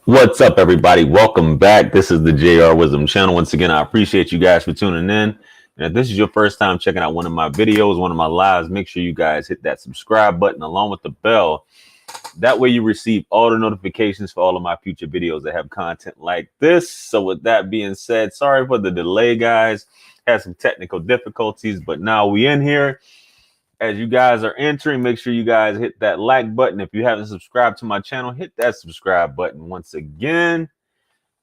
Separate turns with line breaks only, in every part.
What's up, everybody? Welcome back. This is the jrwisdom channel. Once again, I appreciate you guys for tuning in. And if this is your first time checking out one of my videos, one of my lives, make sure you guys hit that subscribe button along with the bell. That way you receive all the notifications for all of my future videos that have content like this. So with that being said, sorry for the delay, guys. Had some technical difficulties, but now we in here. As you guys are entering, make sure you guys hit that like button. If you haven't subscribed to my channel, hit that subscribe button. Once again,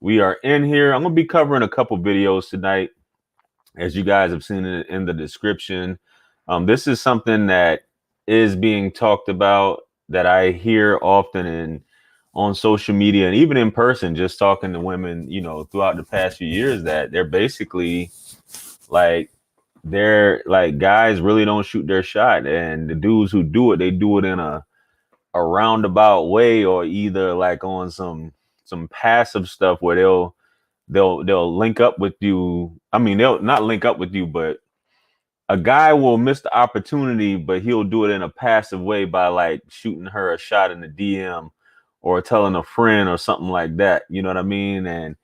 we are in here. I'm going to be covering a couple videos tonight, as you guys have seen it in the description. This is something that is being talked about, that I hear often on social media and even in person, just talking to women, throughout the past few years, that they're basically like, guys really don't shoot their shot, and the dudes who do it, they do it in a roundabout way, or either like on some passive stuff where they'll link up with you. I mean, they'll not link up with you, but a guy will miss the opportunity, but he'll do it in a passive way by like shooting her a shot in the DM or telling a friend or something like that. You know what I mean? And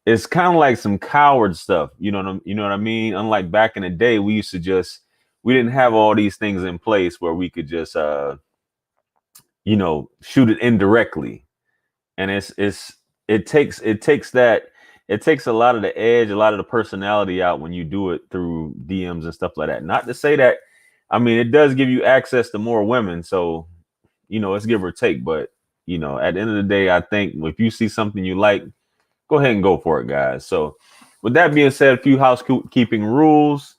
it's kind of like some coward stuff. You know what I mean? Unlike back in the day, we didn't have all these things in place where we could just shoot it indirectly. And it takes a lot of the edge, a lot of the personality out when you do it through DMs and stuff like that. Not to say that, I mean, it does give you access to more women, so it's give or take. But at the end of the day, I think if you see something you like, go ahead and go for it, guys. So with that being said, a few housekeeping rules.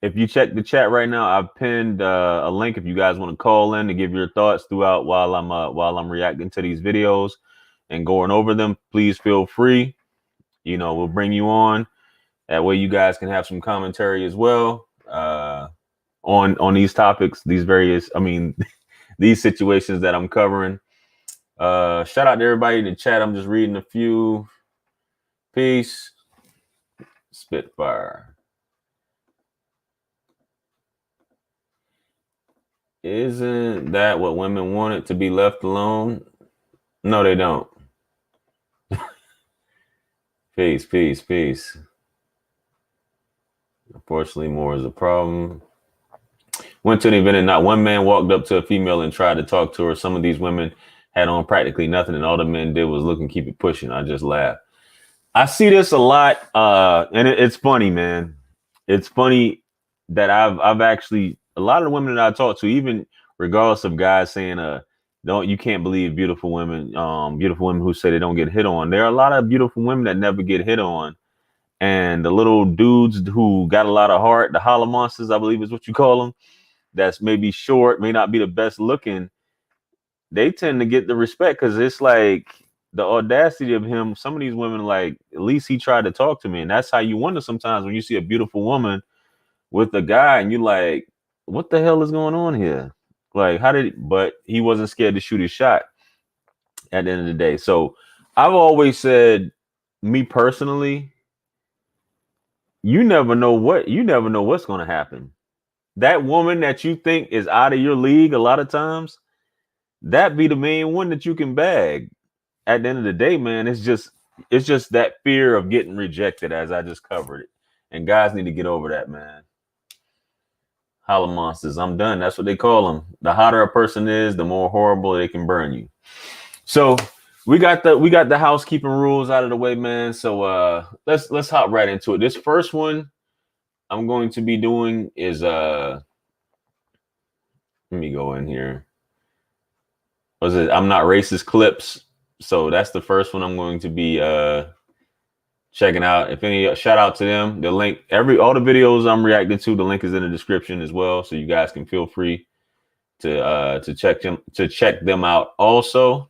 If you check the chat right now, I've pinned a link if you guys want to call in to give your thoughts throughout while I'm reacting to these videos and going over them. Please feel free. We'll bring you on. That way you guys can have some commentary as well on these topics, these various, these situations that I'm covering. Shout out to everybody in the chat. I'm just reading a few. Peace. Spitfire. Isn't that what women wanted, to be left alone? No, they don't. Peace. Unfortunately, more is a problem. Went to an event and not one man walked up to a female and tried to talk to her. Some of these women had on practically nothing, and all the men did was look and keep it pushing. I just laughed. I see this a lot, and it's funny, man. It's funny that I've actually, a lot of the women that I talk to, even regardless of guys saying you can't believe beautiful women who say they don't get hit on. There are a lot of beautiful women that never get hit on, and the little dudes who got a lot of heart, the holla monsters, I believe is what you call them, that's maybe short, may not be the best looking, they tend to get the respect because it's like the audacity of him. Some of these women, like, at least he tried to talk to me. And that's how you wonder sometimes when you see a beautiful woman with a guy and you like, what the hell is going on here? Like, but he wasn't scared to shoot his shot at the end of the day. So I've always said, me personally, you never know what's going to happen. That woman that you think is out of your league, a lot of times, that be the main one that you can bag. At the end of the day, man, it's just that fear of getting rejected, as I just covered it. And guys need to get over that, man. Holla monsters, I'm done. That's what they call them. The hotter a person is, the more horrible they can burn you. So we got the housekeeping rules out of the way, man. So let's hop right into it. This first one I'm going to be doing is let me go in here. Was it I'm Not Racist clips? So that's the first one I'm going to be checking out. If any, shout out to them. The link, all the videos I'm reacting to, the link is in the description as well, so you guys can feel free to check them out also.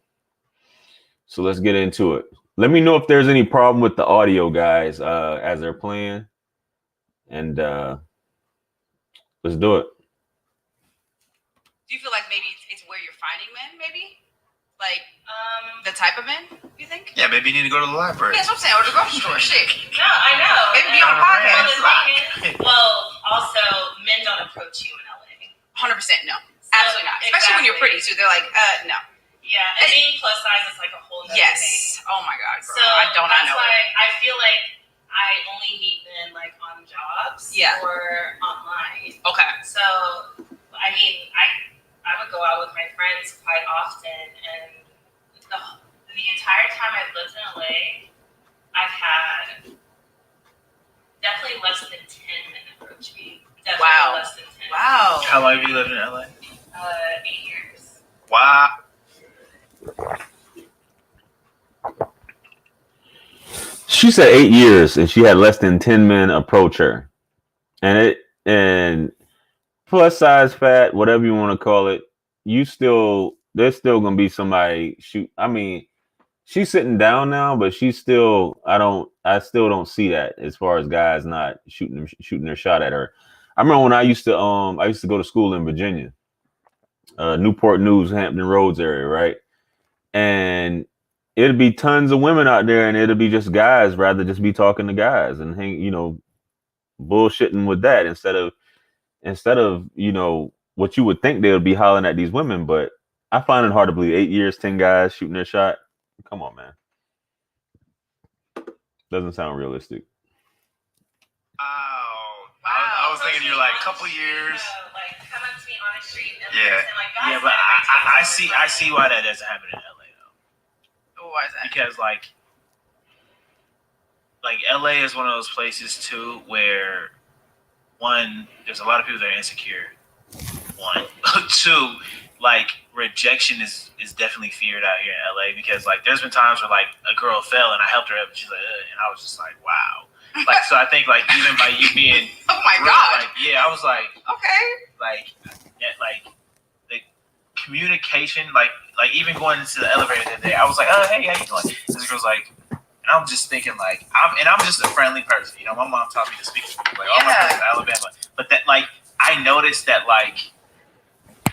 So let's get into it. Let me know if there's any problem with the audio, guys, as they're playing, and let's do it.
Do you feel like maybe it's where you're finding men, maybe? Like, the type of men, you think?
Yeah, maybe you need to go to the library.
Yeah, that's what I'm saying, or the grocery store, shit.
No, I know.
Maybe be on a podcast.
Well, also, men don't approach you in LA.
100% no. So absolutely not. Especially when you're pretty, too. They're like, no.
Yeah, and being plus size is like a whole other thing.
Yes. Oh my God, girl.
So
I don't
that's
know
why
it.
I feel like I only meet men like on jobs or online.
Okay.
So I mean, I would go out with my friends quite often, and the entire time I've lived in LA, I've had definitely less than 10 men approach me. Definitely less than 10.
Wow.
How long have you lived in LA?
8 years.
Wow.
She said 8 years, and she had less than 10 men approach her, and plus size, fat, whatever you want to call it, there's still gonna be somebody shoot. I mean, she's sitting down now, but she's still. I still don't see that as far as guys not shooting their shot at her. I remember when I used to go to school in Virginia, Newport News, Hampton Roads area, right? And it'd be tons of women out there, and it'd be just guys rather just be talking to guys and bullshitting with that instead of what you would think they would be hollering at these women. But I find it hard to believe 8 years, 10 guys shooting their shot. Come on, man. Doesn't sound realistic.
I was thinking you're like a couple years.
Like come up to me on the street and
Yeah.
like, guys,
Yeah, but I see why that doesn't happen in LA though.
Why is that?
Because like LA is one of those places too where one, there's a lot of people that are insecure. One. Two, like rejection is definitely feared out here in LA because like there's been times where like a girl fell and I helped her up and she's like, and I was just like, wow. Like so I think like even by you being
oh my God.
like, yeah, I was like,
okay.
like the communication, like even going into the elevator that day, I was like, oh hey, how you doing? This girl's like, and I'm just thinking like I'm just a friendly person, you know. My mom taught me to speak to people like all my friends in Alabama, but that like I noticed that like,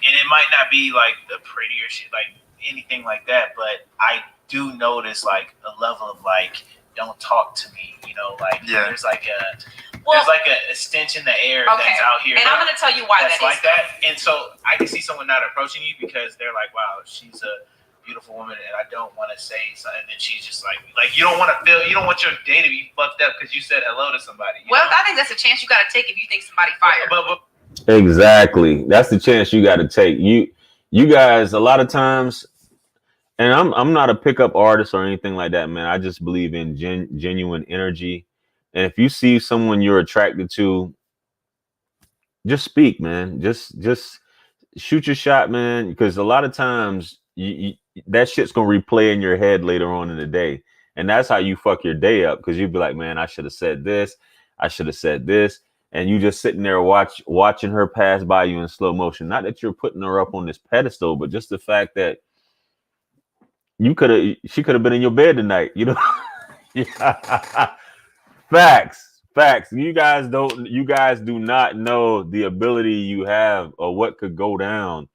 and it might not be like the prettier shit, like anything like that, but I do notice like a level of like, don't talk to me, you know, like there's like a stench in the air that's out here.
And I'm going to tell you why
that's
that
like
is.
That. And so I can see someone not approaching you because they're like, wow, she's a beautiful woman and I don't want to say something. And then she's just like you don't want your day to be fucked up because you said hello to somebody.
Well, I think that's a chance you got to take if you think somebody fired.
But
Exactly. That's the chance you got to take. You guys, a lot of times, and I'm not a pickup artist or anything like that, man. I just believe in genuine energy. And if you see someone you're attracted to, just speak, man. Just shoot your shot, man. Because a lot of times that shit's gonna replay in your head later on in the day, and that's how you fuck your day up. Because you'd be like, man, I should have said this. I should have said this. And you just sitting there watching her pass by you in slow motion. Not that you're putting her up on this pedestal, but just the fact that she could have been in your bed tonight, you know. Facts. You guys do not know the ability you have or what could go down,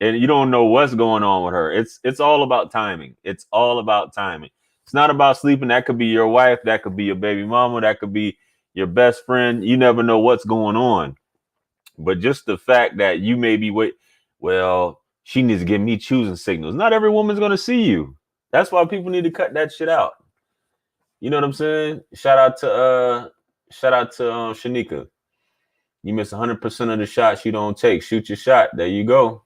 and you don't know what's going on with her. It's all about timing. It's all about timing. It's not about sleeping. That could be your wife. That could be your baby mama. That could be your best friend. You never know what's going on. But just the fact that you may be she needs to give me choosing signals. Not every woman's going to see you. That's why people need to cut that shit out. You know what I'm saying? Shout out to Shanika. You miss 100% of the shots you don't take. Shoot your shot. There you go.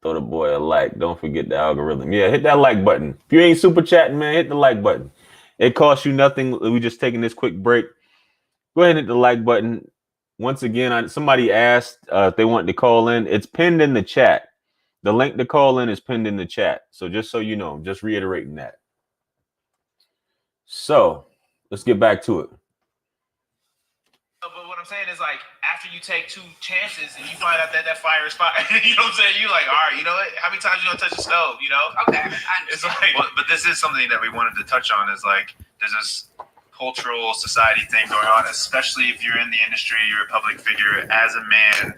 Throw the boy a like. Don't forget the algorithm. Yeah, hit that like button. If you ain't super chatting, man, hit the like button. It costs you nothing. We just taking this quick break. Go ahead and hit the like button. Once again, somebody asked if they wanted to call in. It's pinned in the chat. The link to call in is pinned in the chat. So just so you know, just reiterating that. So let's get back to it.
But what I'm saying is like after you take 2 chances and you find out that fire is fire, you know what I'm saying? You like, all right, you know what? How many times you gonna touch the stove? You know?
Okay,
it's like,
but this is something that we wanted to touch on. Is like there's this cultural society thing going on, especially if you're in the industry, you're a public figure as a man.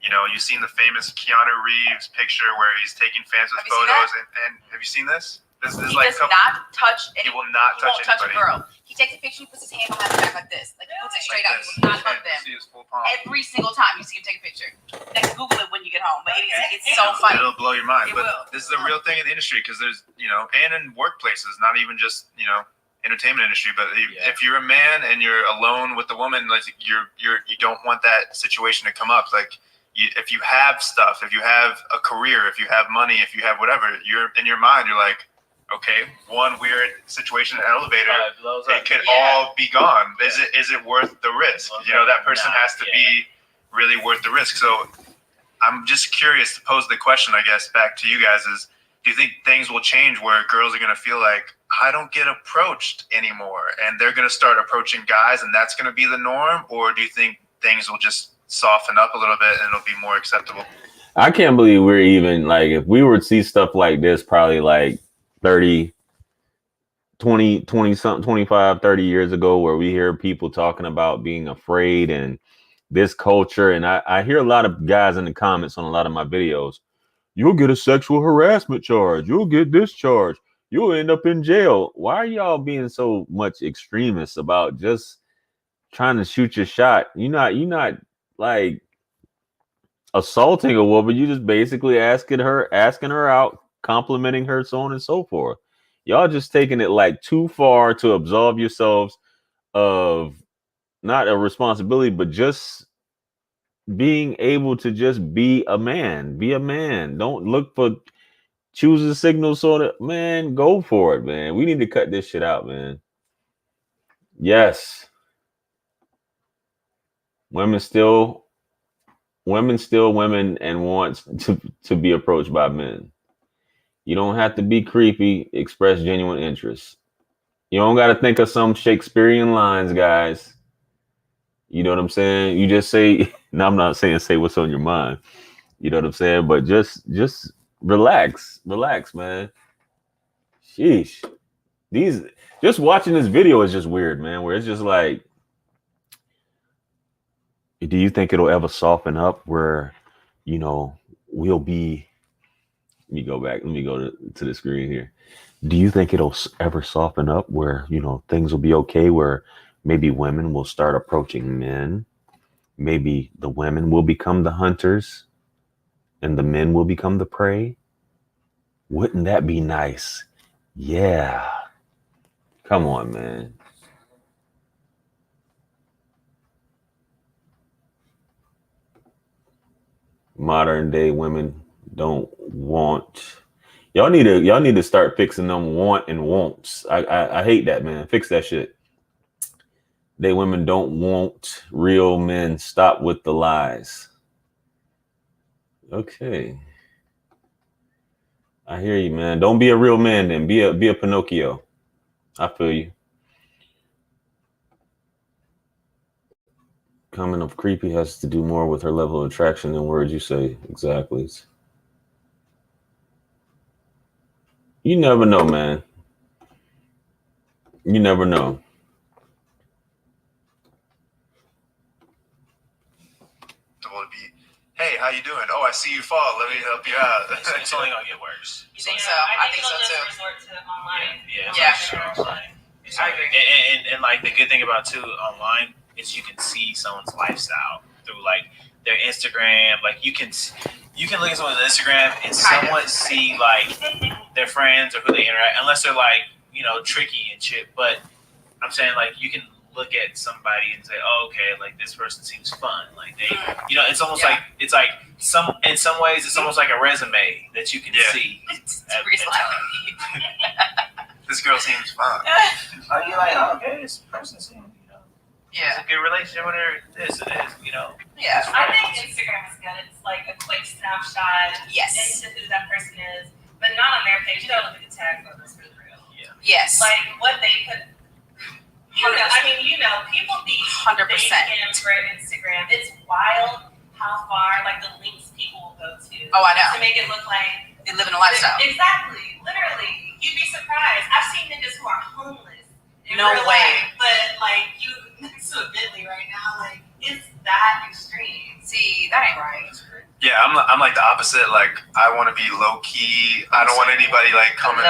You know, you've seen the famous Keanu Reeves picture where he's taking fans with photos, and have you seen this? This
He
is like
does not touch
he
any.
will not
He
touch
won't touch a
anybody.
girl. He takes a picture, he puts his hand behind his back like this. Like he puts it straight
Like
up.
this.
He will not hug
And
them.
see his full palm.
Every single time you see him take a picture. Next, Google it when you get home. But it's so funny.
It'll blow your mind.
It
But
will.
this is a real thing in the industry because there's, and in workplaces, not even just, entertainment industry, but if you're a man and you're alone with a woman, like you don't want that situation to come up. Like if you have stuff, if you have a career, if you have money, if you have whatever, you're in your mind, you're like, okay, one weird situation in an elevator, it could all be gone. Is it worth the risk? That person has to be really worth the risk. So I'm just curious to pose the question, I guess, back to you guys is, do you think things will change where girls are going to feel like, I don't get approached anymore, and they're going to start approaching guys, and that's going to be the norm? Or do you think things will just soften up a little bit and it'll be more acceptable?
I can't believe we're even like, if we were to see stuff like this, probably like 30 something, 25, 30 years ago, where we hear people talking about being afraid and this culture. And I hear a lot of guys in the comments on a lot of my videos, you'll get a sexual harassment charge. You'll get this charge. You'll end up in jail. Why are y'all being so much extremists about just trying to shoot your shot? You're not like assaulting a woman. You just basically asking her out, complimenting her, so on and so forth. Y'all just taking it like too far to absolve yourselves of not a responsibility, but just being able to just be a man. Be a man. Don't look for choose a signal sort of, man, go for it, man. We need to cut this shit out, man. Yes. Women still women and wants to be approached by men. You don't have to be creepy, express genuine interest. You don't got to think of some Shakespearean lines, guys. You know what I'm saying? You just say, no, I'm not saying say what's on your mind. You know what I'm saying? But just relax, man. Sheesh. Just watching this video is just weird, man, where it's just like, do you think it'll ever soften up where, we'll be, let me go back. Let me go to the screen here. Do you think it'll ever soften up where, things will be okay, where maybe women will start approaching men? Maybe the women will become the hunters and the men will become the prey? Wouldn't that be nice? Yeah. Come on, man. Modern day women don't want. Y'all need to start fixing them want and wants. I hate that, man. Fix that shit. They women don't want real men. Stop with the lies. Okay. I hear you, man. Don't be a real man then. Be a Pinocchio. I feel you. Comment of creepy has to do more with her level of attraction than words you say. Exactly. You never know, man. You never know.
Hey, how you doing? Oh, I see you fall. Let me help you out.
It's only gonna get worse.
You think so?
I think
so
it'll
too.
just resort to online.
Yeah.
Sure.
I agree.
And like the good thing about too online is you can see someone's lifestyle through like their Instagram. Like you can look at someone's Instagram and somewhat see like their friends or who they interact, unless they're like tricky and shit. But I'm saying like you can look at somebody and say, oh, okay, like this person seems fun. Like they, it's almost like in some ways it's almost like a resume that you can see.
This girl seems fun.
Oh, you're like, oh, okay, this person seems,
Yeah.
it's a good relationship with her. This and this,
Yeah.
I think Instagram is good. It's like a quick snapshot
Yes.
into who that person is, but not on their page. You gotta look at the tag photos for the real.
Yeah.
Yes.
Like what they put. People be
100%.
Instagram for Instagram. It's wild how far like the links people will go to.
Oh, I know.
To make it look like
They live in a lifestyle.
Exactly. Literally, you'd be surprised. I've seen niggas who are homeless.
No
real
way.
life, but like you next to a Bentley right now, like it's that extreme.
See, that ain't right.
Yeah, I'm like the opposite. Like I want to be low key. I don't want anybody like coming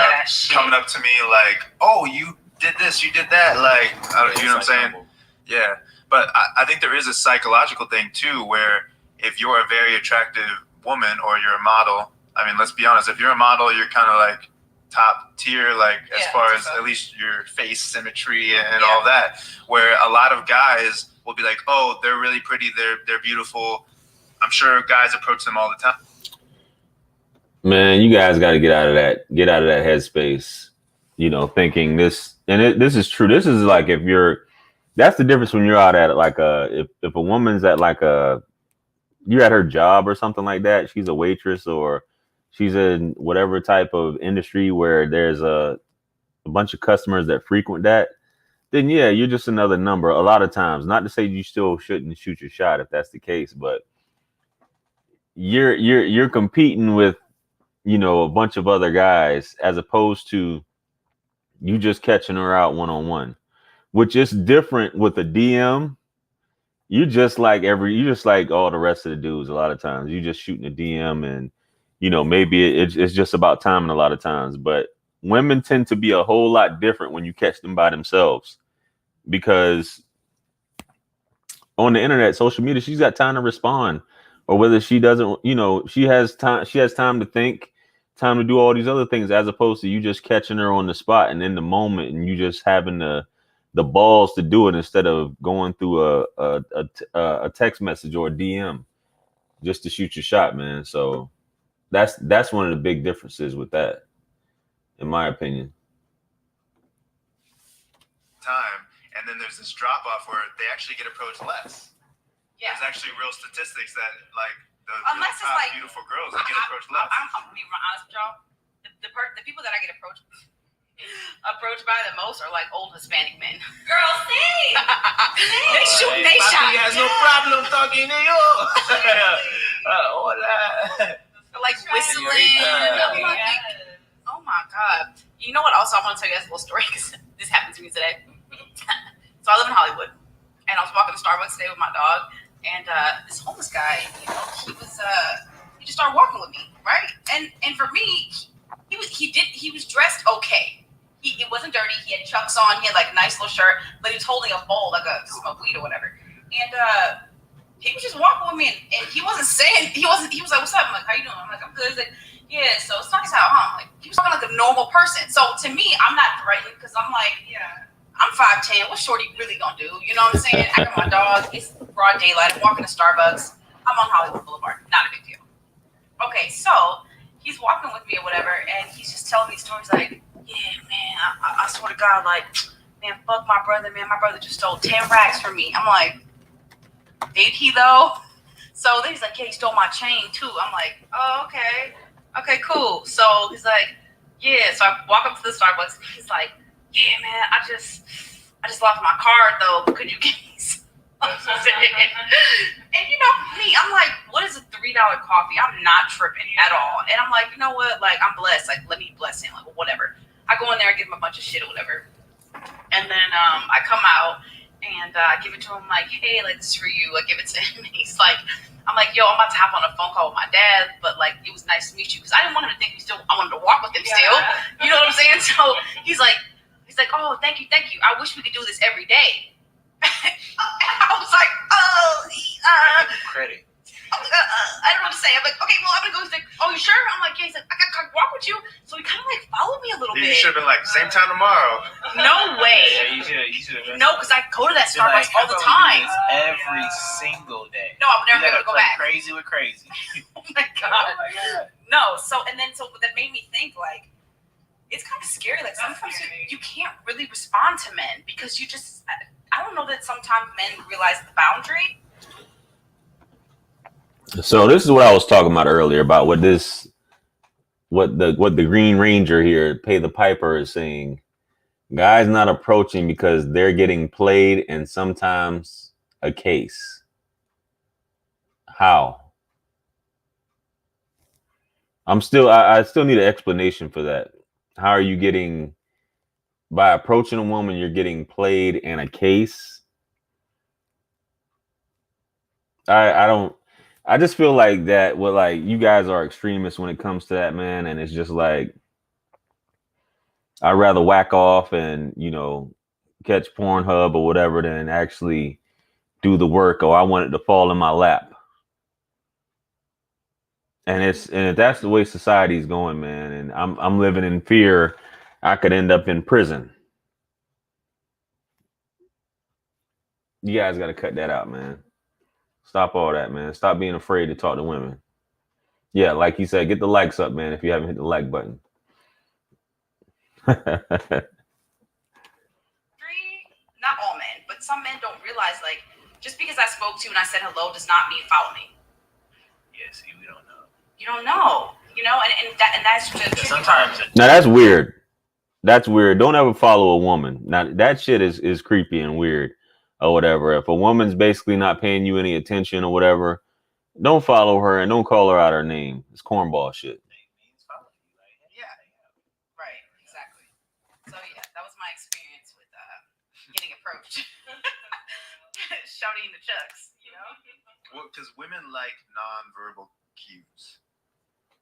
up to me like, oh, you did this, you did that. Like, you know what I'm saying? Yeah, but I think there is a psychological thing too, where if you're a very attractive woman or you're a model, I mean, let's be honest, if you're a model, you're kind of like top tier, like as far as at least your face symmetry and all that, where a lot of guys will be like, oh, they're really pretty, they're beautiful. I'm sure guys approach them all the time.
Man, you guys got to get out of that headspace, you know, thinking this, and this is true. This is like, that's the difference when you're out at like if a woman's at like you're at her job or something like that, she's a waitress or she's in whatever type of industry where there's a bunch of customers that frequent that, then yeah, you're just another number a lot of times. Not to say you still shouldn't shoot your shot if that's the case, but you're competing with, you know, a bunch of other guys as opposed to you just catching her out one-on-one, which is different with a DM. You just like all the rest of the dudes. A lot of times you just shooting a DM and, you know, maybe it's just about timing a lot of times, but women tend to be a whole lot different when you catch them by themselves, because on the internet, social media, she's got time to respond, or whether she doesn't, you know, she has time to think, time to do all these other things, as opposed to you just catching her on the spot and in the moment, and you just having the balls to do it instead of going through a text message or a DM just to shoot your shot, man. So that's one of the big differences with that, in my opinion.
Time, and then there's this drop off where they actually get approached less.
Yeah.
There's actually real statistics that like the
Unless
really
it's
top
like
beautiful girls that get approached less.
I'm gonna be honest with y'all. The people that I get approached by the most are like old Hispanic men.
Girl, same.
They shoot, they shot.
He has no problem talking to you. Hola.
Like whistling. I'm like, oh my God. You know what? Also, I want to tell you guys a little story because this happened to me today. So I live in Hollywood, and I was walking to Starbucks today with my dog, and this homeless guy, you know, he just started walking with me, right? And for me, he was dressed okay. It wasn't dirty. He had Chucks on. He had like a nice little shirt, but he was holding a bowl like a smoke weed or whatever. And he was just walking with me, and he wasn't saying, he was like, what's up? I'm like, how you doing? I'm like, I'm good. He's like, yeah, so it's nice out, huh? Like, he was talking like a normal person. So to me, I'm not threatened because I'm like, yeah, I'm 5'10". What's Shorty really gonna do? You know what I'm saying? I got my dog. It's broad daylight. I'm walking to Starbucks. I'm on Hollywood Boulevard. Not a big deal. Okay, so he's walking with me or whatever, and he's just telling me stories like, yeah, man, I swear to God, like, man, fuck my brother, man. My brother just stole 10 racks from me. I'm like, did he though? So then he's like, yeah, he stole my chain too. I'm like, oh, okay. Okay, cool. So he's like, yeah. So I walk up to the Starbucks. And he's like, yeah, man, I just lost my card though. Could you give me some? And you know me, I'm like, what is a $3 coffee? I'm not tripping at all. And I'm like, you know what? Like, I'm blessed. Like, let me bless him. Like, whatever. I go in there and give him a bunch of shit or whatever. And then I come out and I give it to him like, hey, like, this is for you. I give it to him. And he's like, I'm like, yo, I'm about to hop on a phone call with my dad, but like, it was nice to meet you. Because I didn't want him to think I wanted to walk with him still. You know what I'm saying? So he's like, oh, thank you. I wish we could do this every day. I was like,
Credit.
I don't know what to say. I'm like, okay, well, I'm gonna go. He's like, oh, you sure? I'm like, yeah. He's like, I gotta walk with you. So he kind of like followed me a little bit.
You should have been like, same time tomorrow.
No way.
Yeah, you should have.
No, because I go to that Starbucks all the time.
Every single day.
No, I would never be able to go back.
Crazy with crazy.
Oh my God. No, so that made me think like, it's kind of scary. Like sometimes you can't really respond to men because you just, I don't know that sometimes men realize the boundary.
So this is what I was talking about earlier about what the Green Ranger here, Pay the Piper, is saying. Guys not approaching because they're getting played and sometimes a case. How? I still need an explanation for that. How are you getting, by approaching a woman, you're getting played and a case? I don't, I just feel like that. Well, like you guys are extremists when it comes to that, man, and it's just like I'd rather whack off and catch Pornhub or whatever than actually do the work. Or I want it to fall in my lap. And if that's the way society's going, man, and I'm living in fear, I could end up in prison. You guys got to cut that out, man. Stop all that, man. Stop being afraid to talk to women. Yeah, like you said, get the likes up, man, if you haven't hit the like button.
Not all men, but some men don't realize, like, just because I spoke to you and I said hello does not mean follow me.
Yeah, see, we don't know.
You don't know, and that's just
Sometimes.
Now that's weird. That's weird. Don't ever follow a woman. Now that shit is creepy and weird or whatever. If a woman's basically not paying you any attention or whatever, don't follow her and don't call her out her name. It's cornball shit.
Yeah, right, exactly. So yeah, that was my experience with getting approached. Shouting the chucks,
Well, because women like nonverbal cues,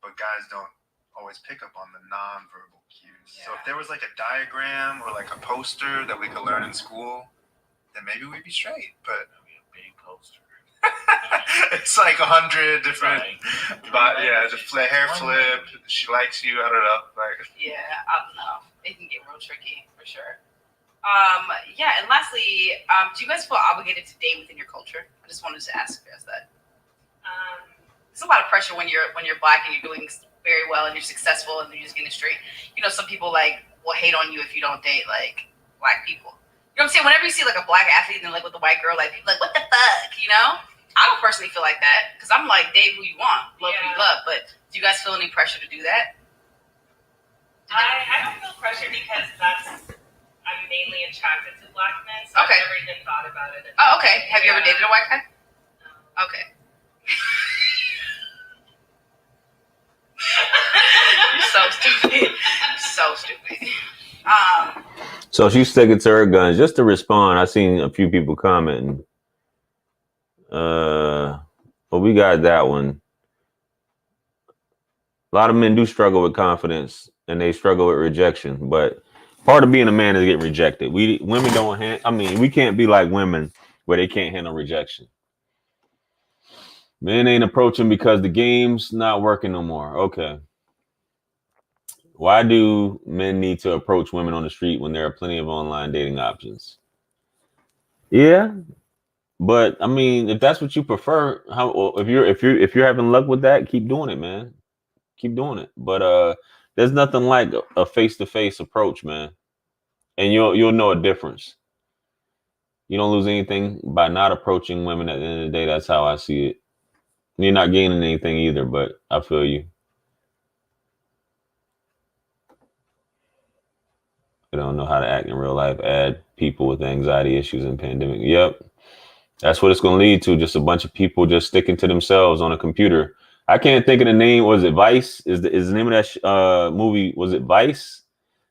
but guys don't always pick up on the nonverbal cues.
Yeah.
So if there was like a diagram or like a poster that we could learn in school, then maybe we'd be straight. But
I mean, a big poster.
it's like 100 different,
But
yeah, the hair flip. She likes you. I don't know. Like,
Yeah, I don't know. It can get real tricky for sure. Yeah, and lastly, do you guys feel obligated to date within your culture? I just wanted to ask you guys that. There's a lot of pressure when you're black and you're doing very well and you're successful and you're just getting straight. Some people will hate on you if you don't date like black people. You know what I'm saying? Whenever you see like a black athlete and like with a white girl, like people like, what the fuck? I don't personally feel like that because I'm like, date who you want, love who you love. But do you guys feel any pressure to do that?
I don't feel pressure because I'm mainly attracted to black men, so
Okay.
I've never even thought about it.
Oh, okay. Have you ever dated a white guy?
No.
Okay. You're so stupid. So stupid.
So she's sticking to her guns. Just to respond, I seen a few people commenting. Well, we got that one. A lot of men do struggle with confidence and they struggle with rejection, but part of being a man is getting rejected. Women don't we can't be like women where they can't handle rejection. Men ain't approaching because the game's not working no more. Okay. Why do men need to approach women on the street when there are plenty of online dating options? Yeah, but if that's what you prefer, if you're having luck with that, keep doing it, man. Keep doing it. But there's nothing like a face-to-face approach, man. And you'll know a difference. You don't lose anything by not approaching women at the end of the day. That's how I see it. You're not gaining anything either, but I feel you. They don't know how to act in real life. Add people with anxiety issues and pandemic. Yep. That's what it's going to lead to. Just a bunch of people just sticking to themselves on a computer. I can't think of the name. Was it Vice? Is the name of that movie? Was it Vice?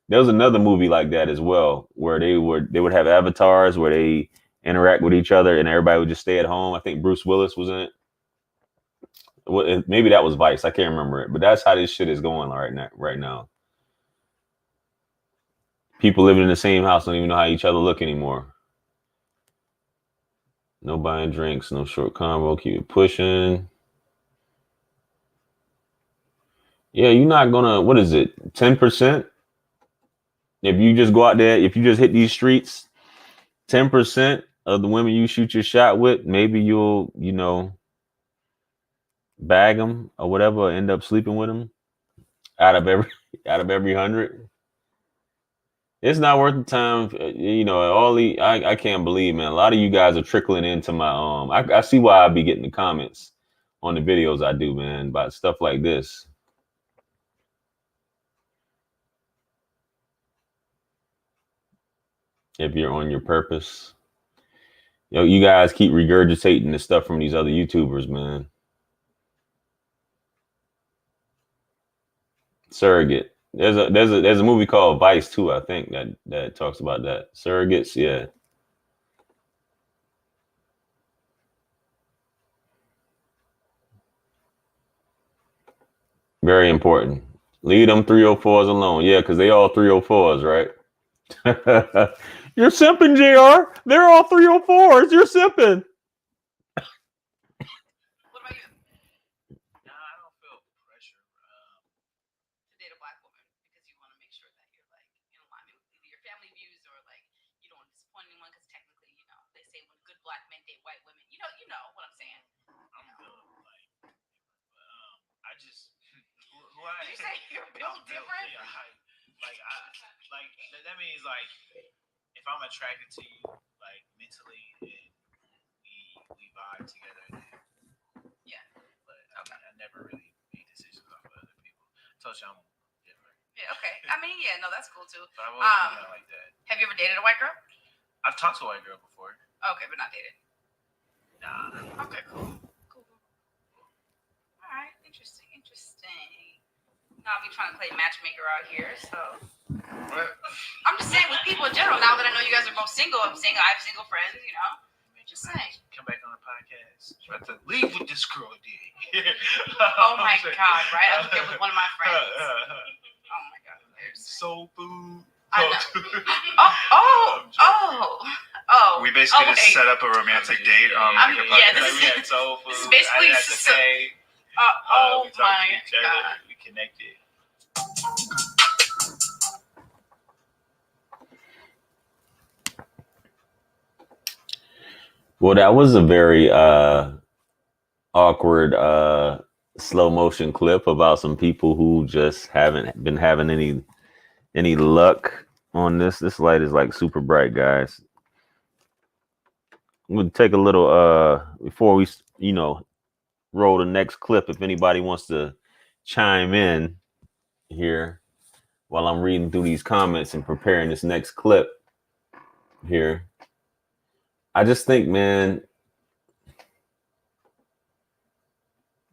There was another movie like that as well, where they would have avatars where they interact with each other and everybody would just stay at home. I think Bruce Willis was in it. Well, maybe that was Vice. I can't remember it, but that's how this shit is going right now. People living in the same house don't even know how each other look anymore. No buying drinks, no short combo, keep it pushing. Yeah, you're not gonna, what is it, 10%? If you just go out there, if you just hit these streets, 10% of the women you shoot your shot with, maybe you'll, bag them or whatever, end up sleeping with them out of every 100. It's not worth the time. I can't believe, man. A lot of you guys are trickling into my I see why I be getting the comments on the videos I do, man, about stuff like this. If you're on your purpose, you guys keep regurgitating the stuff from these other YouTubers, man. Surrogate. There's a movie called Vice too, I think, that talks about that. Surrogates, yeah. Very important. Leave them 304s alone. Yeah, because they all 304s, right? You're simping, JR. They're all 304s. You're simping.
What about you?
Nah, I don't feel pressure.
To date a black woman because you want to make sure that you're like in alignment with either your family views or like you don't want to disappoint anyone because technically, you know, they say when good black men date white women, you know what I'm saying.
I'm built like, I just who I
Did you say you're built different?
Yeah, that means like if I'm attracted to you like mentally and we vibe together, then
Yeah.
But I never really made decisions off of other people. I told you I'm different.
Yeah. Okay. I mean, yeah. No, that's cool too.
But I wasn't like that.
Have you ever dated a white girl?
I've talked to a white girl before.
Okay, but not dated.
Nah.
Okay. Cool. All right. Interesting. Now I'll be trying to play matchmaker out here, so.
What?
I'm just saying with people in general. Now that I know you guys are both single, I have single friends. You know. Just saying.
Come back on the podcast. Try to leave with this girl, dude.
Oh my God! Right? I was there with one of my friends. Oh my God!
Soul food.
I know. Oh.
We basically just set up a romantic date on like a
yeah,
podcast.
We had soul food.
This is basically
I had to pay.
Oh
we talked
my
to each other.
God!
We connected.
Well, that was a very awkward slow motion clip about some people who just haven't been having any luck on this. This light is like super bright, guys. We'll take a little before we roll the next clip. If anybody wants to chime in here while I'm reading through these comments and preparing this next clip here. I just think, man,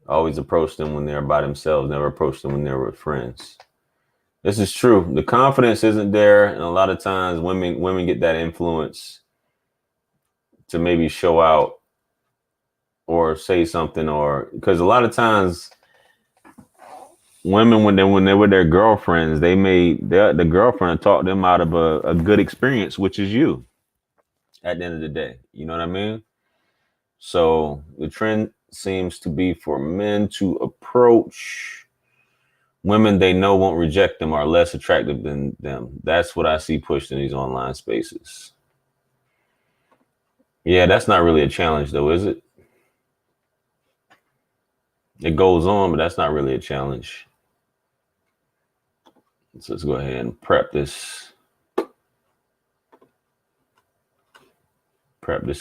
always approach them when they're by themselves, never approach them when they're with friends. This is true. The confidence isn't there, and a lot of times women get that influence to maybe show out or say something, or because a lot of times women, when they're with their girlfriends, the girlfriend talk them out of a good experience, which is you at the end of the day. You know what I mean? So the trend seems to be for men to approach women they know won't reject them, are less attractive than them. That's what I see pushed in these online spaces. Yeah, that's not really a challenge though, is it? It goes on, but that's not really a challenge. So let's go ahead and prep this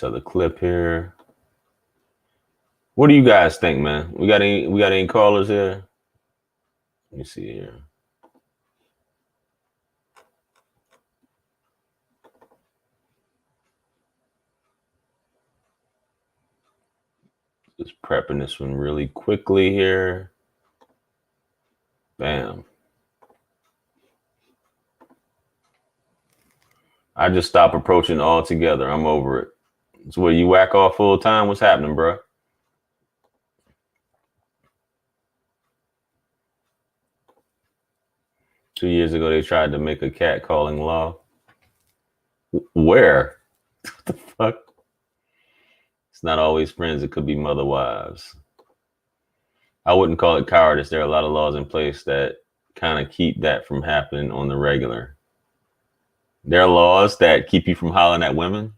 other clip here. What do you guys think, man? We got any callers here? Let me see here. Just prepping this one really quickly here. Bam. I just stopped approaching altogether. I'm over it. It's where you whack off full time. What's happening, bro? Two years ago, they tried to make a catcalling law. Where? What the fuck? It's not always friends. It could be mother wives. I wouldn't call it cowardice. There are a lot of laws in place that kind of keep that from happening on the regular. There are laws that keep you from hollering at women.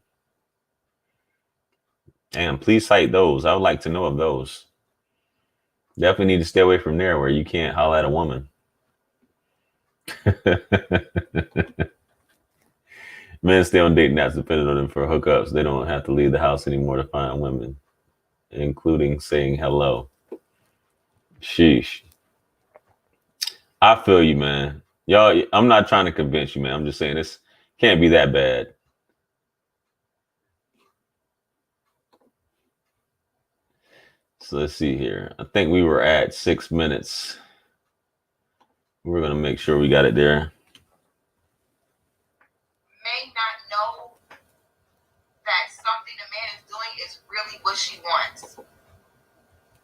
Damn, please cite those. I would like to know of those. Definitely need to stay away from there where you can't holler at a woman. Men stay on dating apps depending on them for hookups. They don't have to leave the house anymore to find women, including saying hello. Sheesh. I feel you, man. Y'all, I'm not trying to convince you, man. I'm just saying this can't be that bad. So let's see here. I think we were at 6 minutes. We're going to make sure we got it there.
May not know that something a man is doing is really what she wants.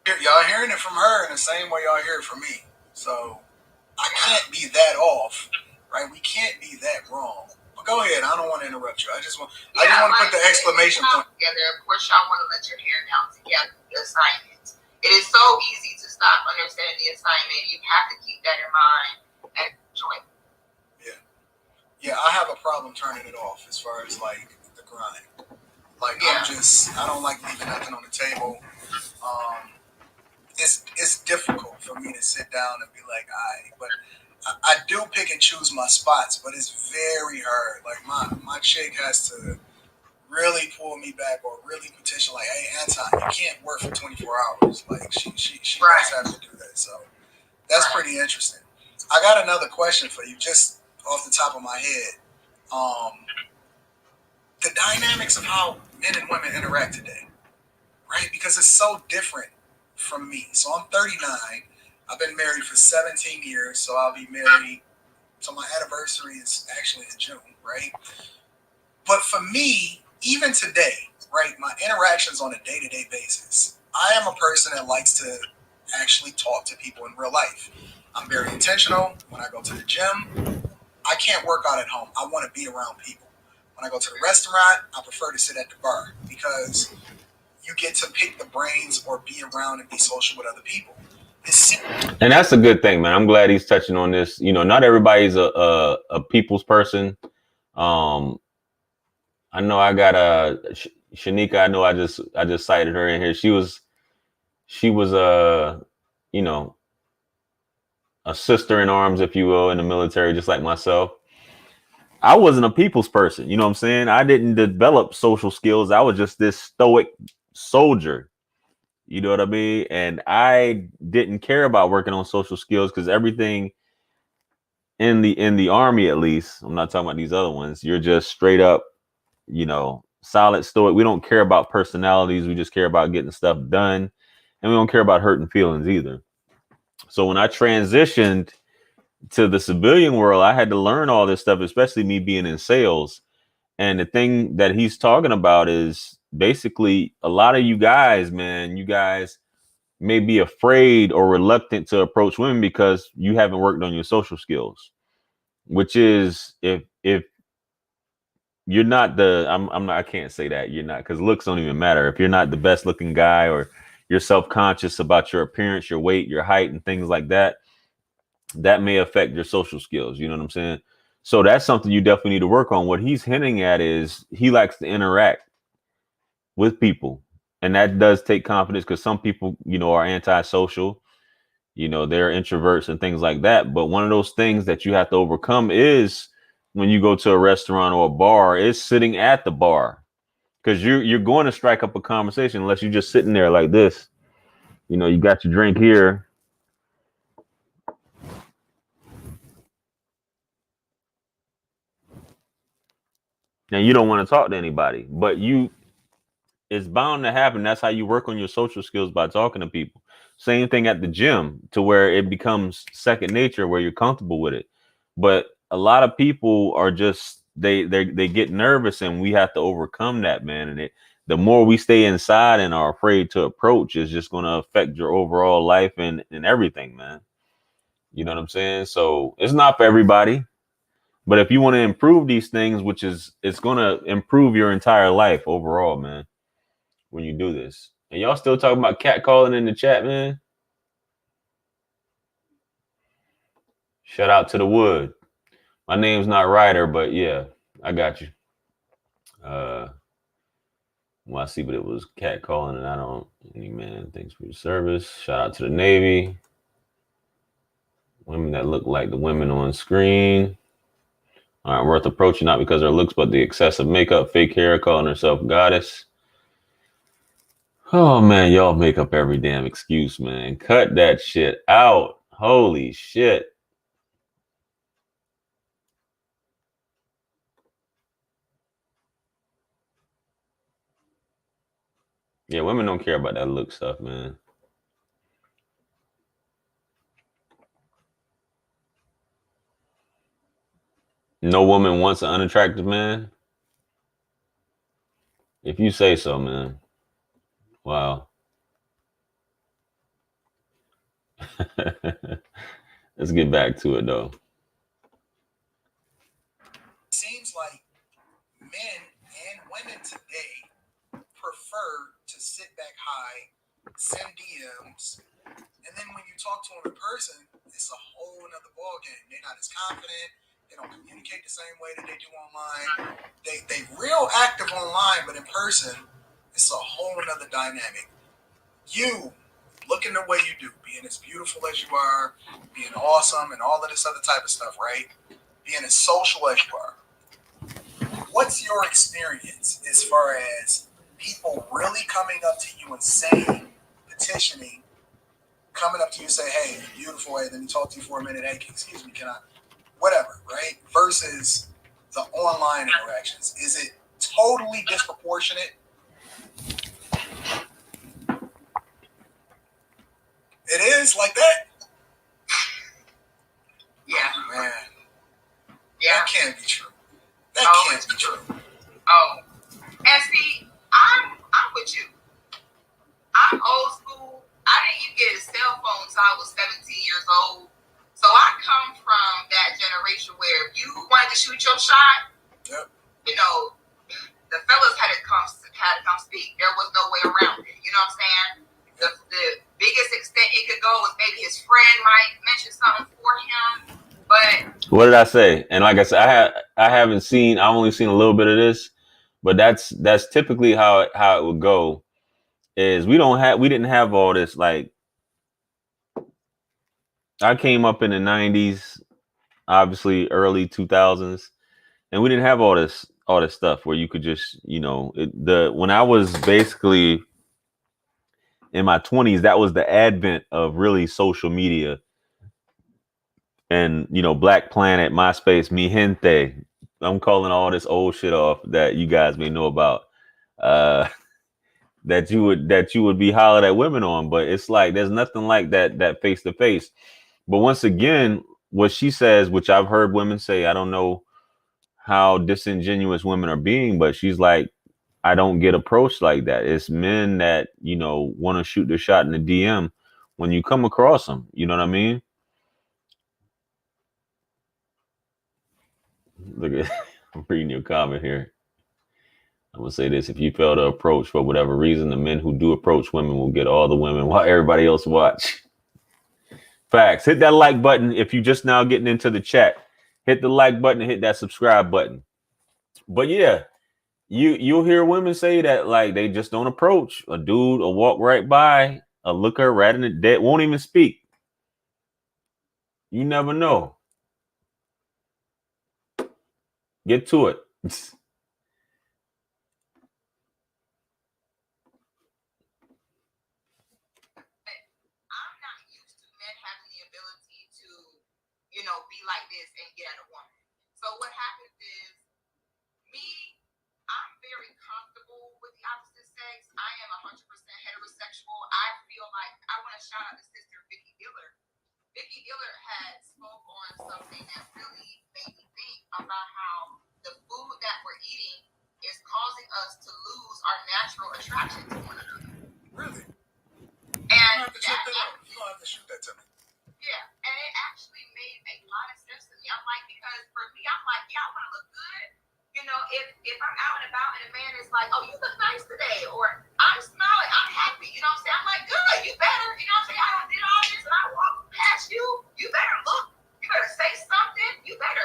Y'all hearing it from her in the same way y'all hear it from me. So I can't be that off, right? We can't be that wrong. But go ahead. I don't want to interrupt you. I just want to put the exclamation point
together. Of course, y'all want to let your hair down to get the assignment. It is so easy to stop understanding the assignment. You have to keep that in mind and enjoy it.
Yeah, I have a problem turning it off as far as like the grind. Like I don't like leaving nothing on the table. It's difficult for me to sit down and be like, but I do pick and choose my spots, but it's very hard. Like my chick has to really pull me back or really petition, like, hey, Anton, you can't work for 24 hours. Like she does have to do that. So that's pretty interesting. I got another question for you, just off the top of my head. The dynamics of how men and women interact today, right? Because it's so different from me. So I'm 39. I've been married for 17 years, so I'll be married. So my anniversary is actually in June, right? But for me, even today, right, my interactions on a day-to-day basis, I am a person that likes to actually talk to people in real life. I'm very intentional. When I go to the gym, I can't work out at home. I want to be around people. When I go to the restaurant, I prefer to sit at the bar because you get to pick the brains or be around and be social with other people.
And that's a good thing, man. I'm glad he's touching on this. You know, not everybody's a people's person. I know I got Shanika. I know I just cited her in here. She was you know, a sister in arms, if you will, in the military, just like myself. I wasn't a people's person. You know what I'm saying? I didn't develop social skills. I was just this stoic soldier. You know what I mean? And I didn't care about working on social skills because everything in the army, at least, I'm not talking about these other ones, you're just straight up, you know, solid stoic. We don't care about personalities. We just care about getting stuff done. And we don't care about hurting feelings either. So when I transitioned to the civilian world, I had to learn all this stuff, especially me being in sales. And the thing that he's talking about is basically a lot of you guys, man, you guys may be afraid or reluctant to approach women because you haven't worked on your social skills, which is if you're not I can't say that you're not, because looks don't even matter. If you're not the best looking guy or you're self-conscious about your appearance, your weight, your height, and things like that, that may affect your social skills. You know what I'm saying? So that's something you definitely need to work on. What he's hinting at is he likes to interact with people. And that does take confidence because some people, you know, are antisocial. You know, they're introverts and things like that. But one of those things that you have to overcome is when you go to a restaurant or a bar, is sitting at the bar. Because you're going to strike up a conversation unless you're just sitting there like this. You know, you got your drink here. And you don't want to talk to anybody, but it's bound to happen. That's how you work on your social skills, by talking to people. Same thing at the gym, to where it becomes second nature, where you're comfortable with it. But a lot of people are just they get nervous, and we have to overcome that, man. And the more we stay inside and are afraid to approach, is just going to affect your overall life and everything, man. You know what I'm saying? So it's not for everybody. But if you want to improve these things, it's going to improve your entire life overall, man, when you do this. And y'all still talking about catcalling in the chat, man? Shout out to the wood. My name's not Ryder, but yeah, I got you. Well, I see, but it was catcalling, and I don't. Any man, thanks for your service. Shout out to the Navy. Women that look like the women on screen aren't worth approaching, not because of her looks, but the excessive makeup, fake hair, calling herself goddess. Oh man, y'all make up every damn excuse, man. Cut that shit out. Holy shit. Yeah, women don't care about that look stuff, man. No woman wants an unattractive man. If you say so, man. Wow. Let's get back to it though.
Seems like men and women today prefer to sit back high, send DMs, and then when you talk to them in person, it's a whole nother ball game. They're not as confident. They don't communicate the same way that they do online. They real active online, but in person, it's a whole nother dynamic. You looking the way you do, being as beautiful as you are, being awesome, and all of this other type of stuff, right? Being as social as you are. What's your experience as far as people really coming up to you and saying, petitioning, coming up to you and say, hey, you're beautiful, hey, let me talk to you for a minute, hey, excuse me, can I, whatever, right? Versus the online interactions. Is it totally disproportionate? It is like that?
Yeah.
Man,
Yeah.
that can't be true. That can't be true.
Oh. And see, I'm with you. I'm old school. I didn't even get a cell phone until I was 17 years old. So I come from that generation where if you wanted to shoot your shot,
Yep.
you know, the fellas had to come speak. There was no way around it. You know what I'm saying? The biggest extent it could go was maybe his friend might mention something for him. But
What did I say? And like I said, I've only seen a little bit of this, but that's typically how it would go. Is we didn't have all this. Like, I came up in the 90s, obviously early 2000s, and we didn't have all this stuff where you could just, when I was basically in my 20s, that was the advent of really social media and, Black Planet, MySpace, Mi Gente. I'm calling all this old shit off that you guys may know about, that you would be hollered at women on. But it's like, there's nothing like that face to face. But once again, what she says, which I've heard women say, I don't know how disingenuous women are being, but she's like, I don't get approached like that. It's men that, want to shoot their shot in the DM when you come across them. You know what I mean? Look at, I'm reading your comment here. I'm going to say this. If you fail to approach for whatever reason, the men who do approach women will get all the women while everybody else watch. Facts. Hit that like button. If you just now getting into the chat, hit the like button and hit that subscribe button. But yeah, you'll hear women say that, like, they just don't approach a dude or walk right by a looker right in the dead, won't even speak. You never know. Get to it.
I'm not used to men having the ability to, be like this and get at a woman. So what happens is, I'm very comfortable with the opposite sex. I am 100% heterosexual. I feel like I want to shout out to Sister Vicky Diller. Vicky Diller had spoke on something that really made me think about how the food that we're eating is causing us to lose our natural attraction to one another.
Really?
And
You don't have to shoot that to me.
Yeah, and it actually made a lot of sense to me. I'm like, because for me, I'm like, yeah, I want to look good. If I'm out and about and a man is like, oh, you look nice today, or I'm smiling, I'm happy, you know what I'm saying? I'm like, good, you better, you know what I'm saying? I did all this and I walked past you, you better look, you better say something, you better,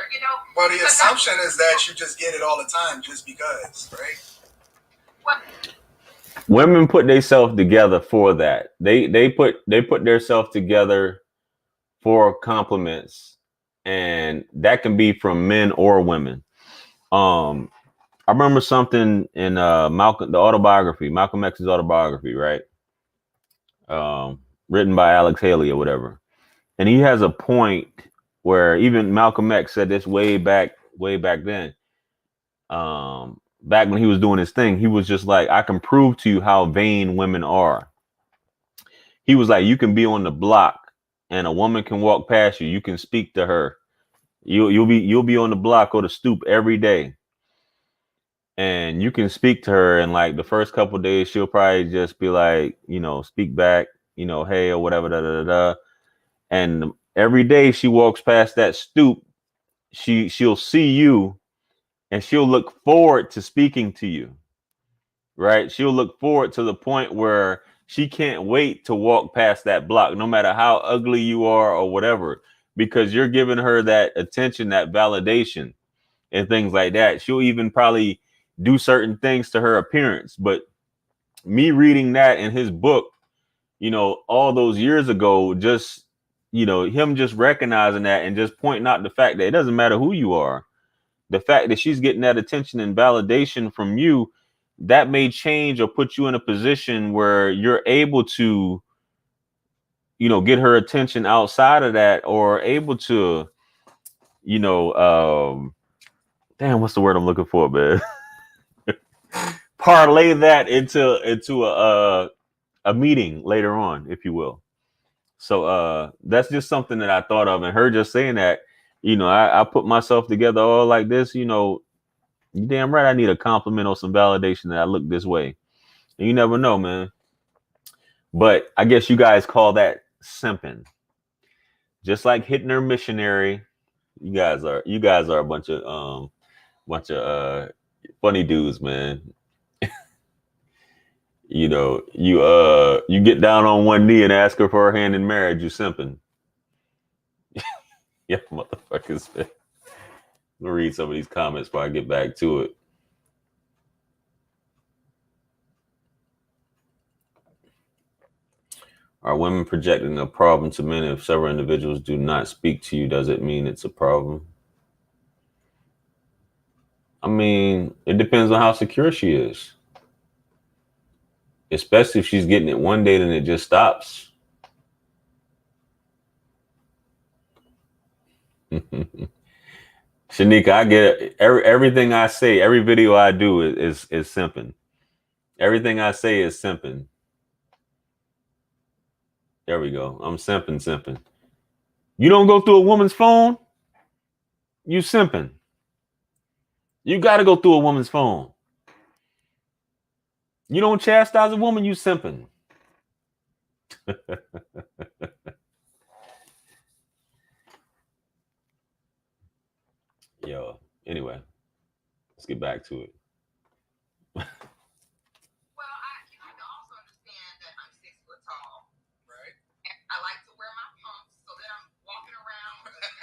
Well, the assumption is that you just get it all the time just because, right?
What?
Women put themselves together for that. They put themselves together for compliments, and that can be from men or women. I remember something in Malcolm X's autobiography, right? Written by Alex Haley or whatever. And he has a point where even Malcolm X said this way back then. Back when he was doing his thing, he was just like, I can prove to you how vain women are. He was like, you can be on the block and a woman can walk past you. You can speak to her. You'll be on the block or the stoop every day. And you can speak to her, and like the first couple of days, she'll probably just be like, speak back, hey, or whatever, and every day she walks past that stoop, she'll see you and she'll look forward to speaking to you, right? She'll look forward to the point where she can't wait to walk past that block, no matter how ugly you are or whatever, because you're giving her that attention, that validation and things like that. She'll even probably do certain things to her appearance. But me reading that in his book, you know, all those years ago, just, you know, him just recognizing that and just pointing out the fact that it doesn't matter who you are. The fact that she's getting that attention and validation from you, that may change or put you in a position where you're able to, you know, get her attention outside of that, or able to, you know, damn, what's the word I'm looking for, man? Parlay that into a meeting later on, if you will. So that's just something that I thought of, and her just saying that, you know, I put myself together all like this, you know, you damn right I need a compliment or some validation that I look this way. And you never know, man. But I guess you guys call that simping. Just like hitting her missionary. You guys are a bunch of funny dudes, man. You know, you get down on one knee and ask her for her hand in marriage, you simping. Yeah, motherfuckers, man. Let me read some of these comments before I get back to it. Are women projecting a problem to men? If several individuals do not speak to you, does it mean it's a problem? I mean, it depends on how secure she is. Especially if she's getting it one day, then it just stops. Shanika, I get it. Everything I say, every video I do is simping. Everything I say is simping. There we go. I'm simping. You don't go through a woman's phone, you simping. You got to go through a woman's phone. You don't chastise a woman, you simping. Yo, anyway, let's get back to it.
Well, you have to also understand that I'm 6 foot tall.
Right.
And I like to wear my pumps so that I'm walking around with that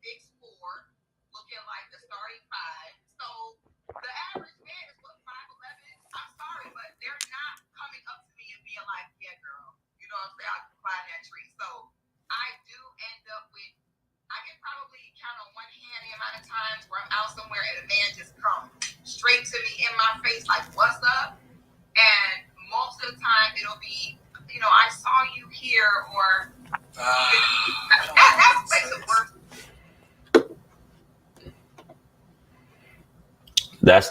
big sport, looking like the starting 5. So the average man is what, 5'11"? I'm sorry, but they're not coming up to me and being like, yeah, girl. You know what I'm saying? I can climb that tree. So I do end up with, I can probably count on one hand the amount of times where I'm out somewhere and a man just comes straight to me in my face like, what's up? And most of the time it'll be, you know, I saw you here, or that makes it worse.
That's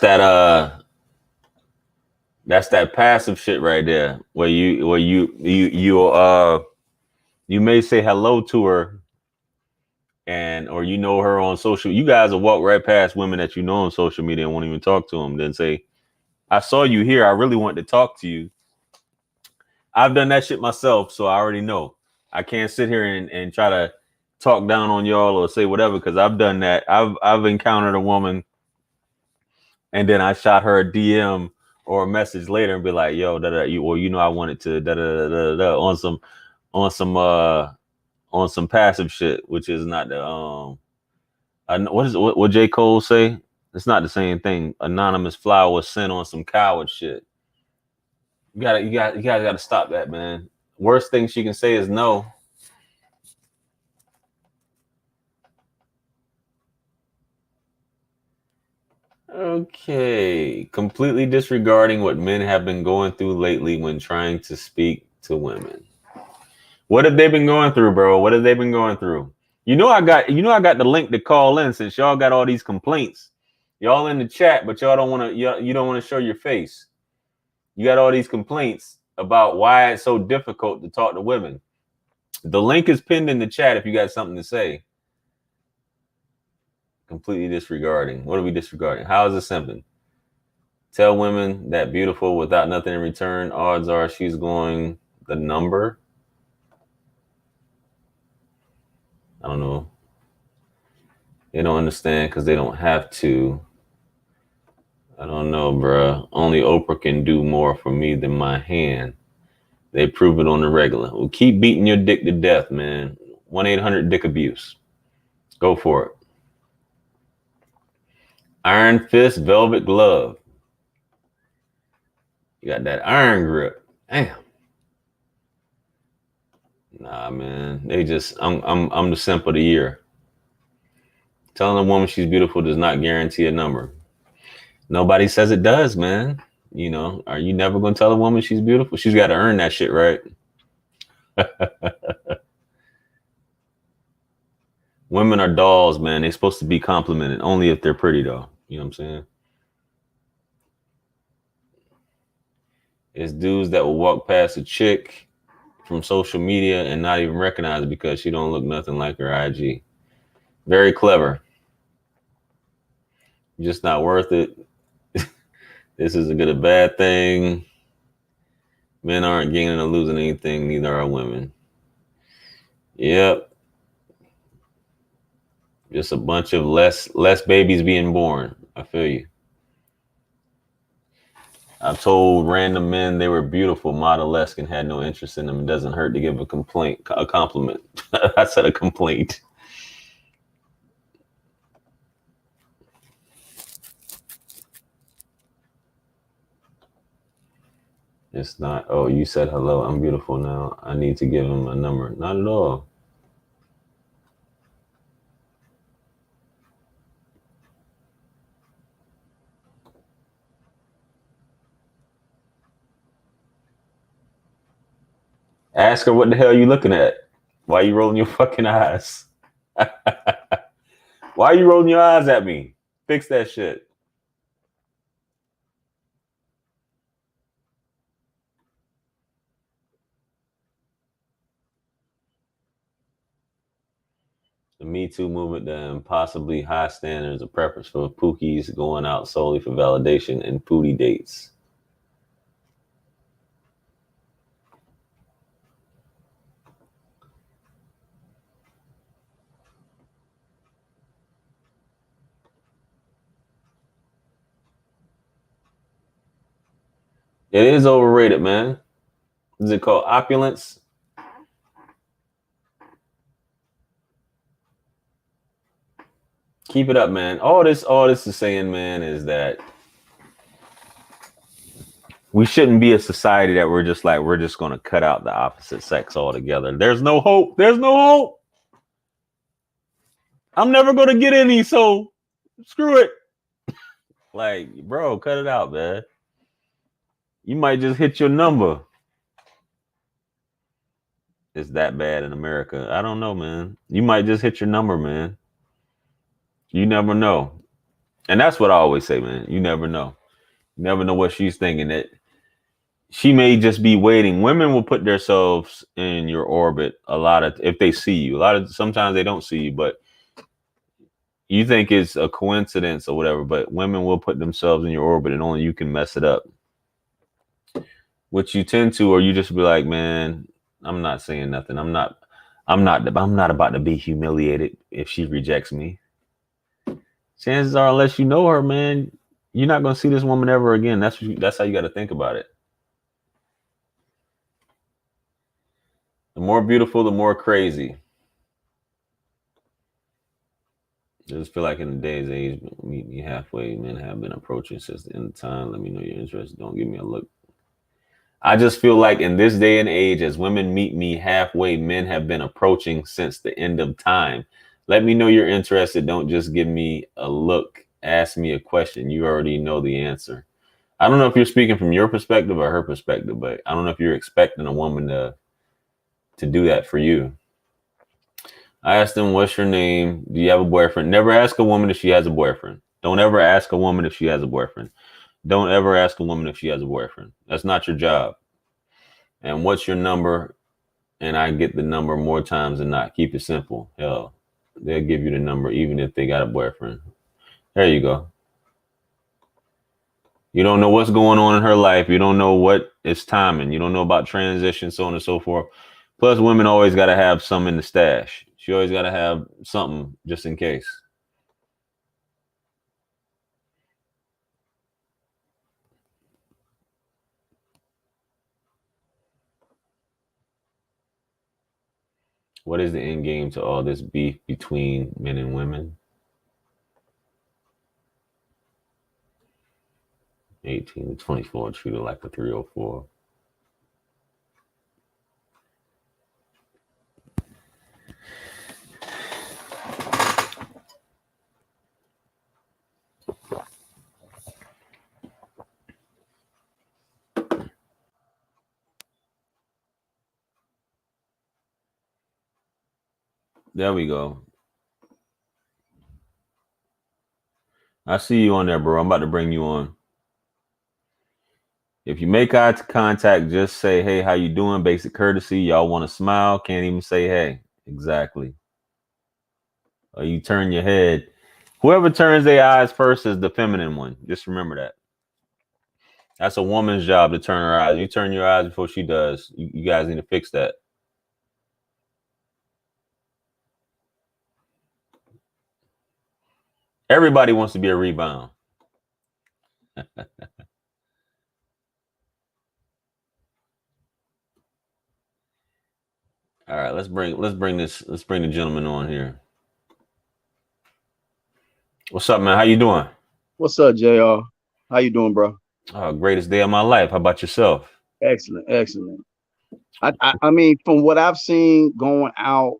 that passive shit right there, where you may say hello to her, and or you know her on social. You guys will walk right past women that you know on social media and won't even talk to them. Then say, I saw you here. I really wanted to talk to you. I've done that shit myself, so I already know. I can't sit here and try to talk down on y'all or say whatever, because I've done that. I've encountered a woman, and then I shot her a DM or a message later and be like, yo, you know, I wanted to on some passive shit, which is not the what J. Cole say? It's not the same thing. Anonymous flower sent on some coward shit. You guys gotta stop that, man. Worst thing she can say is no. Okay. Completely disregarding what men have been going through lately when trying to speak to women. What have they been going through, bro? What have they been going through? You know I got the link to call in, since y'all got all these complaints. Y'all in the chat, but y'all don't want to you don't want to show your face. You got all these complaints about why it's so difficult to talk to women. The link is pinned in the chat if you got something to say. Completely disregarding. What are we disregarding? How is it simping? Tell women that beautiful without nothing in return. Odds are she's going the number. I don't know. They don't understand because they don't have to. I don't know, bruh. Only Oprah can do more for me than my hand. They prove it on the regular. Well, keep beating your dick to death, man. 1-800-DICK abuse. Go for it. Iron fist, velvet glove. You got that iron grip. Damn. Nah, man. They just I'm the simp of the year. Telling a woman she's beautiful does not guarantee a number. Nobody says it does, man. You know, are you never gonna tell a woman she's beautiful? She's got to earn that shit, right? Women are dolls, man. They're supposed to be complimented only if they're pretty, though. You know what I'm saying? It's dudes that will walk past a chick from social media and not even recognize it because she don't look nothing like her IG. Very clever. Just not worth it. This is a good or bad thing. Men aren't gaining or losing anything, neither are women. Yep. Just a bunch of less babies being born. I feel you. I told random men they were beautiful. Model Leskin had no interest in them. It doesn't hurt to give a compliment. I said a complaint. It's not, oh, you said hello, I'm beautiful now, I need to give him a number. Not at all. Ask her what the hell you looking at. Why you rolling your fucking eyes? Why you rolling your eyes at me? Fix that shit. The Me Too movement, the impossibly high standards of preference for pookies going out solely for validation and foodie dates. It is overrated, man. Is it called opulence? Keep it up, man. All this is saying, man, is that we shouldn't be a society that we're just going to cut out the opposite sex altogether. There's no hope. There's no hope. I'm never going to get any, so screw it. Like, bro, cut it out, man. You might just hit your number. It's that bad in America. I don't know, man. You might just hit your number, man. You never know. And that's what I always say, man. You never know. You never know what she's thinking. That she may just be waiting. Women will put themselves in your orbit a lot of, if they see you. Sometimes they don't see you, but you think it's a coincidence or whatever, but women will put themselves in your orbit and only you can mess it up. Which you tend to, or you just be like, man, I'm not saying nothing. I'm not about to be humiliated if she rejects me. Chances are, unless you know her, man, you're not going to see this woman ever again. That's how you got to think about it. The more beautiful, the more crazy. I just feel like in today's age, meet me halfway. Men have been approaching since the end of time. Let me know you're interested. Don't give me a look. I just feel like in this day and age, as women meet me halfway, men have been approaching since the end of time. Let me know you're interested. Don't just give me a look. Ask me a question. You already know the answer. I don't know if you're speaking from your perspective or her perspective, but I don't know if you're expecting a woman to do that for you. I asked them, what's your name? Do you have a boyfriend? Never ask a woman if she has a boyfriend. Don't ever ask a woman if she has a boyfriend. Don't ever ask a woman if she has a boyfriend. That's not your job. And what's your number? And I get the number more times than not. Keep it simple. Hell, they'll give you the number even if they got a boyfriend. There you go. You don't know what's going on in her life. You don't know what is timing. You don't know about transition, so on and so forth. Plus, women always got to have some in the stash. She always got to have something just in case. What is the end game to all this beef between men and women? 18 to 24 treated like a 304. There we go. I see you on there, bro. I'm about to bring you on. If you make eye contact, just say, hey, how you doing? Basic courtesy. Y'all want to smile? Can't even say, hey. Exactly. Or you turn your head. Whoever turns their eyes first is the feminine one. Just remember that. That's a woman's job to turn her eyes. You turn your eyes before she does. You guys need to fix that. Everybody wants to be a rebound. All right, let's bring the gentleman on here. What's up, man? How you doing?
What's up, JR? How you doing, bro?
Oh, greatest day of my life. How about yourself?
Excellent, excellent. I mean, from what I've seen going out,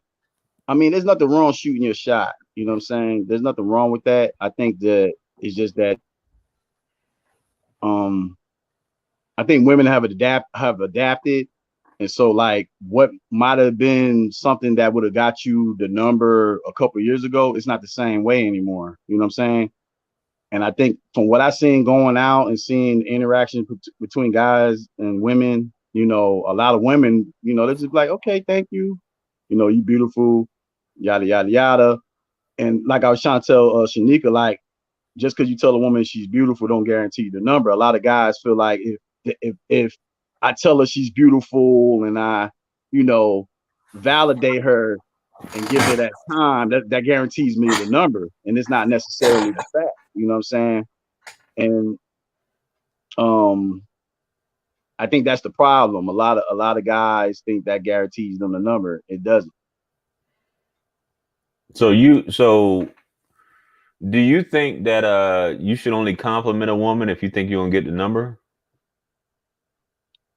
I mean, there's nothing wrong shooting your shot. You know what I'm saying? There's nothing wrong with that. I think that it's just that I think women have adapted. And so like what might have been something that would have got you the number a couple of years ago, it's not the same way anymore. You know what I'm saying? And I think from what I've seen going out and seeing interactions between guys and women, you know, a lot of women, you know, they're just like, okay, thank you. You know, you beautiful, yada, yada, yada. And like I was trying to tell Shanika, like, just because you tell a woman she's beautiful, don't guarantee the number. A lot of guys feel like if I tell her she's beautiful and I, you know, validate her and give her that time, that guarantees me the number. And it's not necessarily the fact, you know what I'm saying? And I think that's the problem. A lot of guys think that guarantees them the number. It doesn't.
So do you think that you should only compliment a woman if you think you're gonna get the number?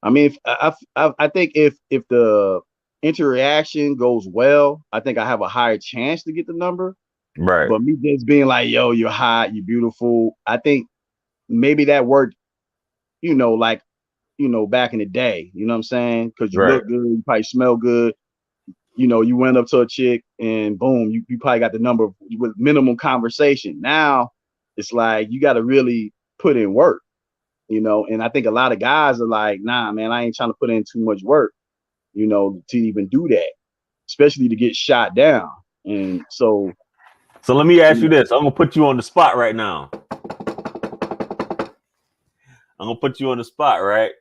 I mean, I think if the interaction goes well, I think I have a higher chance to get the number.
Right.
But me just being like, yo, you're hot, you're beautiful, I think maybe that worked, you know, like, you know, back in the day, you know what I'm saying? Because you look good, you probably smell good. You know, you went up to a chick and boom, you probably got the number with minimum conversation. Now it's like you got to really put in work, you know. And I think a lot of guys are like, nah, man, I ain't trying to put in too much work, you know, to even do that, especially to get shot down. And so
let me ask you this. I'm gonna put you on the spot right now. Right?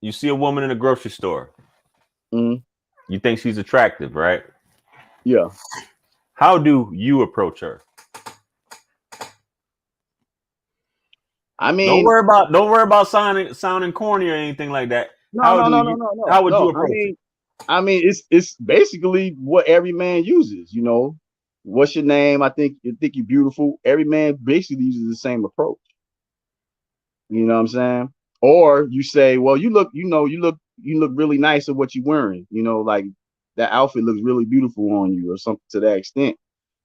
You see a woman in a grocery store.
Mm-hmm.
You think she's attractive, right?
Yeah.
How do you approach her?
I mean,
don't worry about sounding corny or anything like that.
No.
How would you approach it?
I mean, it's basically what every man uses, you know. What's your name? I think you're beautiful. Every man basically uses the same approach. You know what I'm saying? Or you say, well, you look really nice at what you're wearing. You know, like that outfit looks really beautiful on you, or something to that extent.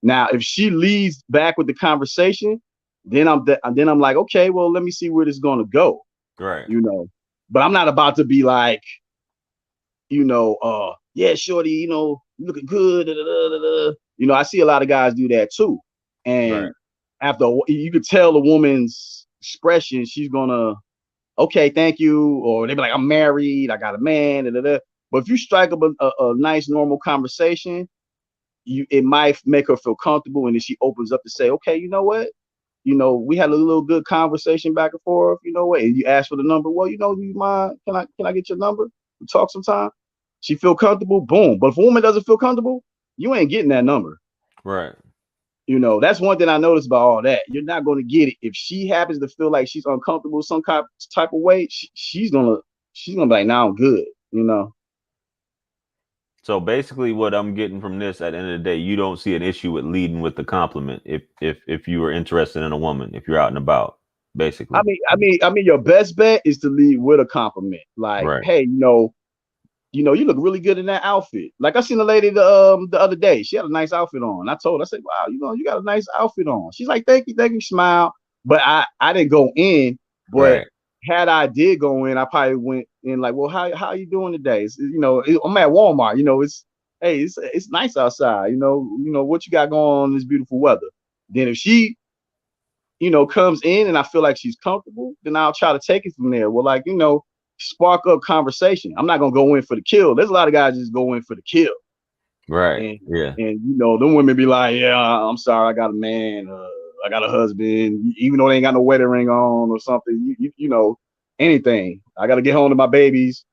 Now, if she leads back with the conversation, then I'm like, okay, well, let me see where this is gonna go.
Right.
You know, but I'm not about to be like, you know, yeah, shorty, you know, you looking good. Da, da, da, da, da. You know, I see a lot of guys do that too. And after you could tell the woman's expression, she's gonna, okay, thank you, or they be like, I'm married, I got a man. Da, da, da. But if you strike up a nice, normal conversation, it might make her feel comfortable, and then she opens up to say, okay, you know what? You know, we had a little good conversation back and forth. You know what? And you ask for the number. Well, you know, do you mind? Can I get your number? We talk sometime. she feel comfortable, boom. But if a woman doesn't feel comfortable, you ain't getting that number.
Right.
You know, that's one thing I noticed about all that. You're not going to get it if she happens to feel like she's uncomfortable some type of way. She's gonna be like, "Nah, I'm good." You know.
So basically, what I'm getting from this, at the end of the day, you don't see an issue with leading with the compliment if you were interested in a woman, if you're out and about, basically.
I mean, your best bet is to lead with a compliment, like,
Right.
"Hey, you look really good in that outfit." Like I seen a lady the other day. She had a nice outfit on. I told her, I said, "Wow, you got a nice outfit on." She's like, "Thank you," smile. But I didn't go in. But
Right.
had I did go in, I probably went in like, "Well, how you doing today?" I'm at Walmart. It's nice outside. What you got going on in this beautiful weather. Then if she comes in and I feel like she's comfortable, then I'll try to take it from there. Well, like, spark up conversation. I'm not gonna go in for the kill. There's a lot of guys just go in for the kill.
Right.
And
Yeah.
them women be like, "Yeah, I'm sorry, I got a man, I got a husband," even though they ain't got no wedding ring on or something. Anything. I gotta get home to my babies.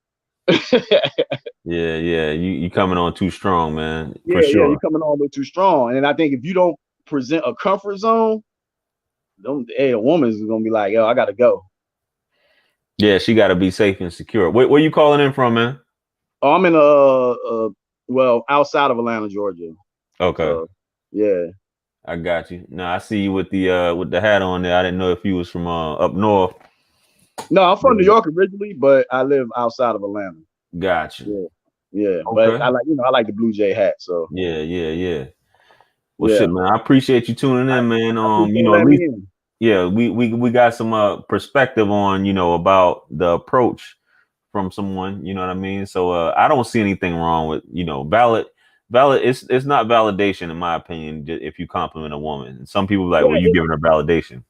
Yeah. You coming on too strong, man.
Yeah,
For sure.
you're coming on a little too strong. And I think if you don't present a comfort zone, a woman's gonna be like, "Yo, I gotta go."
Yeah, she got to be safe and secure. Where you calling in from, man?
Oh, I'm in outside of Atlanta, Georgia.
Okay.
So, yeah.
I got you. Now I see you with the hat on there. I didn't know if you was from up north.
No, I'm from New York originally, but I live outside of Atlanta.
Gotcha.
Yeah.
Okay.
But I like the Blue Jay hat. So
yeah. Well,
yeah.
shit, man. I appreciate you tuning in, man. At least, yeah, we got some perspective on about the approach from someone. You know what I mean? So I don't see anything wrong with valid. It's not validation in my opinion if you compliment a woman. And some people are like, well, you giving her validation.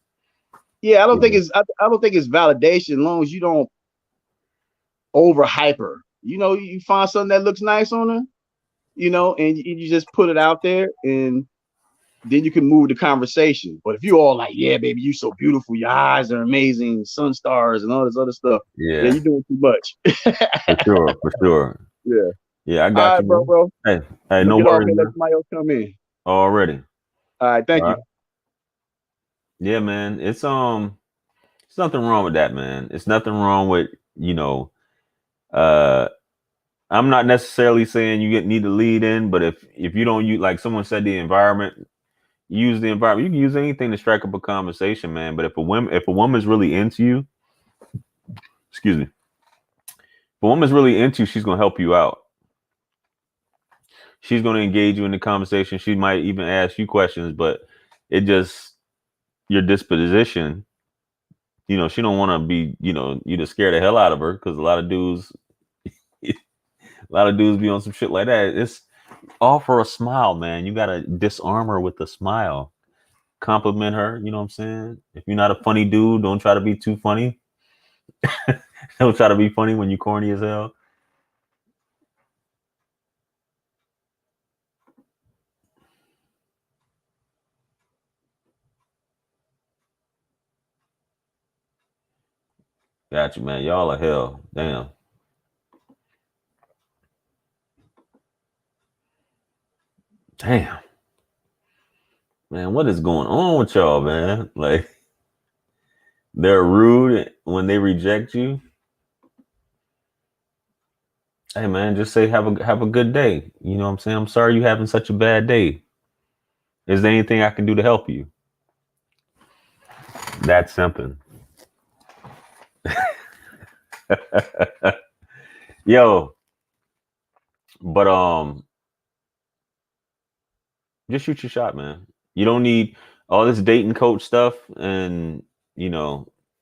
Yeah, I don't think it's validation as long as you don't overhype her. You find something that looks nice on her, and you just put it out there, and then you can move the conversation. But if you all like, "Yeah, baby, you so beautiful, your eyes are amazing, sun stars and all this other stuff," yeah, you're doing too much.
For sure. Yeah, I got you,
bro.
Hey, no worries.
Let somebody else come in
already.
All right, thank you.
Yeah, man. It's nothing wrong with that, man. It's nothing wrong with I'm not necessarily saying you need to lead in, but if you don't use, like someone said, the environment, use the environment. You can use anything to strike up a conversation, man. But if a woman's really into you, excuse me, if a woman's really into you, she's gonna help you out. She's gonna engage you in the conversation. She might even ask you questions, but it just your disposition. She don't want to be, you to scare the hell out of her, because a lot of dudes be on some shit like that. It's offer a smile, man. You gotta disarm her with a smile. Compliment her, you know what I'm saying? If you're not a funny dude, don't try to be too funny. Don't try to be funny when you corny as hell. Got you, man. Y'all are hell. Damn. Damn. Man, what is going on with y'all, man? Like, they're rude when they reject you. Hey, man, just say have a good day. You know what I'm saying? I'm sorry you're having such a bad day. Is there anything I can do to help you? That's simple. Yo, but just shoot your shot, man. You don't need all this dating coach stuff. And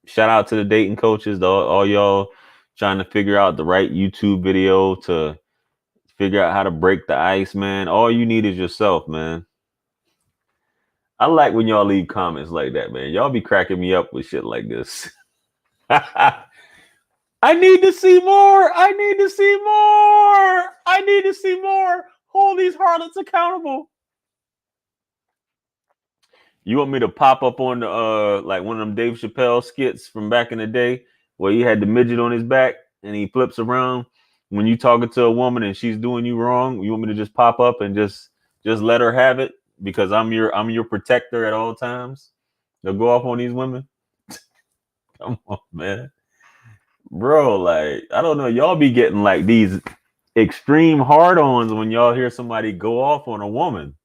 shout out to the dating coaches, all y'all trying to figure out the right YouTube video to figure out how to break the ice, man. All you need is yourself, man. I like when y'all leave comments like that, man. Y'all be cracking me up with shit like this. I need to see more. I need to see more. I need to see more. Hold these harlots accountable. You want me to pop up on the like one of them Dave Chappelle skits from back in the day where he had the midget on his back and he flips around? when you talking to a woman and she's doing you wrong, you want me to just pop up and just let her have it because I'm your protector at all times? They'll go off on these women. Come on, man. Bro, like, I don't know. Y'all be getting like these extreme hard-ons when y'all hear somebody go off on a woman.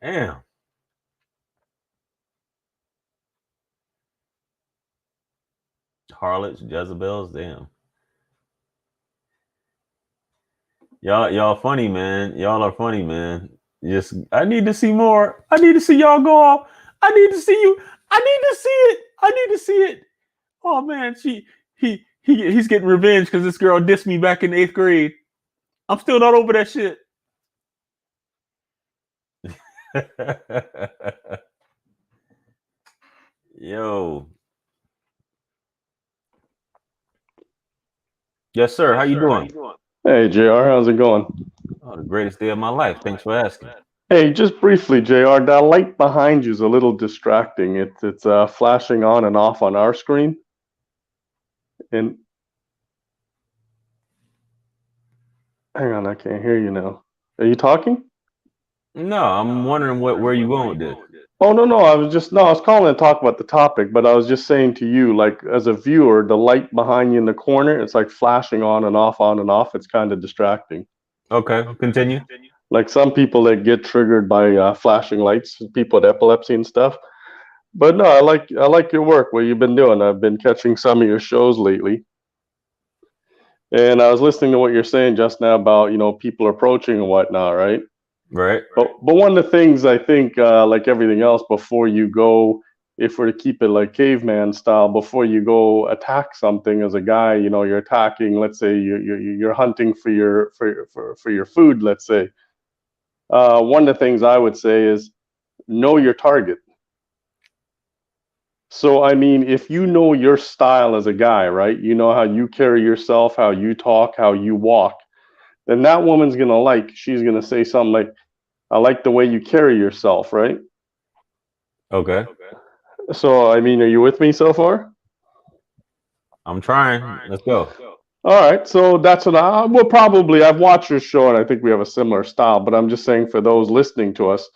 Damn. Harlots, Jezebels, damn. Y'all funny, man. Y'all are funny, man. Just I need to see more. I need to see y'all go off. I need to see you. I need to see it. I need to see it. Oh man, he's getting revenge because this girl dissed me back in 8th grade. I'm still not over that shit. Yo. Yes, sir. How you doing?
Hey, JR, how's it going?
Oh, the greatest day of my life. Thanks for asking.
Hey, just briefly, JR, that light behind you is a little distracting. It's flashing on and off on our screen. And hang on, I can't hear you now. Are you talking?
No, I'm wondering where you going with this.
Oh, no, I was calling to talk about the topic, but I was just saying to you, like, as a viewer, the light behind you in the corner, it's like flashing on and off. It's kind of distracting.
Okay, continue.
Like some people that get triggered by flashing lights, people with epilepsy and stuff. But no, I like your work, what you've been doing. I've been catching some of your shows lately. And I was listening to what you're saying just now about, people approaching and whatnot, right?
Right.
But one of the things I think, like everything else, before you go, if we're to keep it like caveman style, before you go attack something as a guy, you're attacking. Let's say you're hunting for your food. Let's say one of the things I would say is know your target. So I mean, if you know your style as a guy, right? You know how you carry yourself, how you talk, how you walk. Then that woman's she's gonna say something like, I like the way you carry yourself, right?
Okay.
So, I mean, are you with me so far?
I'm trying. Let's go.
All right. So that's what I've watched your show and I think we have a similar style, but I'm just saying for those listening to us,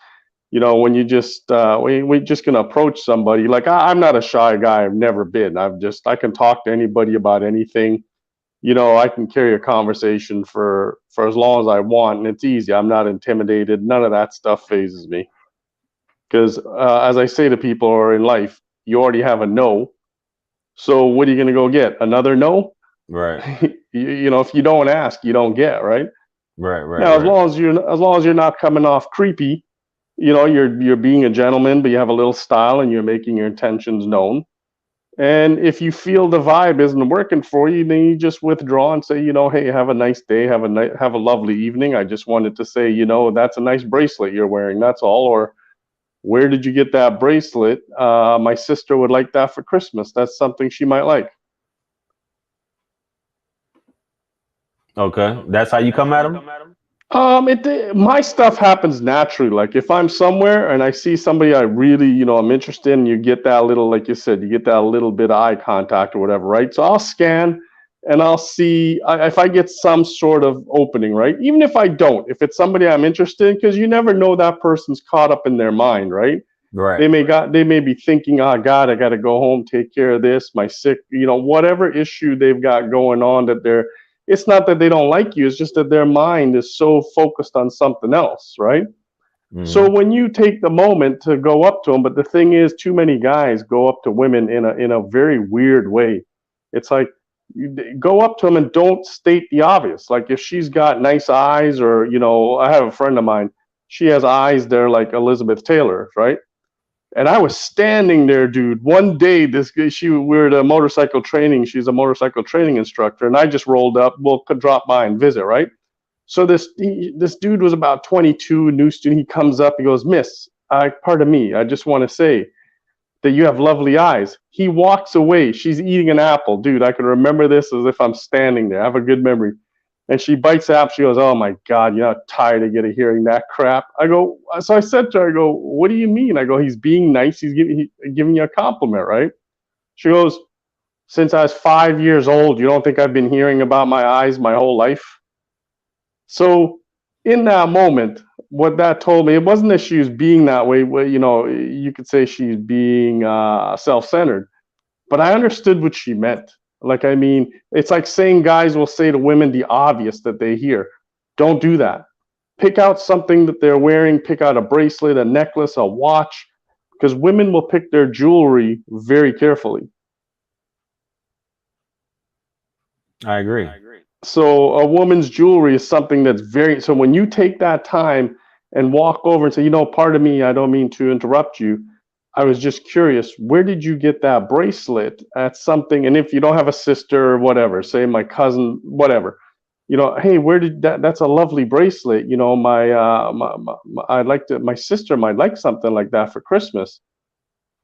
when you just, we just gonna approach somebody, like I'm not a shy guy. I've never been. I can talk to anybody about anything. I can carry a conversation for as long as I want, and it's easy. I'm not intimidated. None of that stuff phases me. Because as I say to people or in life, you already have a no. So what are you going to go get? Another no?
Right.
If you don't ask, you don't get, right?
Right.
Now, as long as you're not coming off creepy, you're being a gentleman, but you have a little style and you're making your intentions known. And if you feel the vibe isn't working for you, then you just withdraw and say, hey, have a nice day, have a lovely evening. I just wanted to say, that's a nice bracelet you're wearing. That's all. Or where did you get that bracelet? My sister would like that for Christmas. That's something she might like.
Okay. That's how you come at them?
My stuff happens naturally. Like if I'm somewhere and I see somebody I really, I'm interested in, you get that little, like you said, you get that little bit of eye contact or whatever, right? So I'll scan and I'll see if I get some sort of opening, right? Even if I don't, if it's somebody I'm interested in, because you never know that person's caught up in their mind, right?
Right.
They may be thinking, oh God, I got to go home, take care of this, my sick, whatever issue they've got going on it's not that they don't like you, it's just that their mind is so focused on something else, right? Mm-hmm. So when you take the moment to go up to them, but the thing is, too many guys go up to women in a very weird way. It's like, you go up to them and don't state the obvious. Like if she's got nice eyes or, I have a friend of mine, she has eyes that are like Elizabeth Taylor, right? And I was standing there, dude. One day, we were at a motorcycle training. She's a motorcycle training instructor, and I just rolled up. We'll drop by and visit, right? So this dude was about 22, new student. He comes up, he goes, "Miss, pardon me. I just want to say that you have lovely eyes." He walks away. She's eating an apple, dude. I can remember this as if I'm standing there. I have a good memory. And she bites the apple. She goes, "Oh my God, you're not tired of hearing that crap." So I said to her, "What do you mean?" I go, "He's being nice. He's giving you a compliment, right?" She goes, since I was 5 years old. You don't think I've been hearing about my eyes my whole life? So in that moment, what that told me, it wasn't that she was being that way. You know, you could say she's being self-centered, but I understood what she meant. Like, I mean, it's like saying guys will say to women the obvious that they hear. Don't do that. Pick out something that they're wearing, pick out a bracelet, a necklace, a watch, because women will pick their jewelry very carefully.
I agree.
So a woman's jewelry is something that's very, so when you take that time and walk over and say, you know, pardon me, I don't mean to interrupt you, I was just curious, where did you get that bracelet? That's something, and if you don't have a sister or whatever, say my cousin, whatever, you know, hey, where did that's a lovely bracelet, you know, I'd like to, my sister might like something like that for Christmas.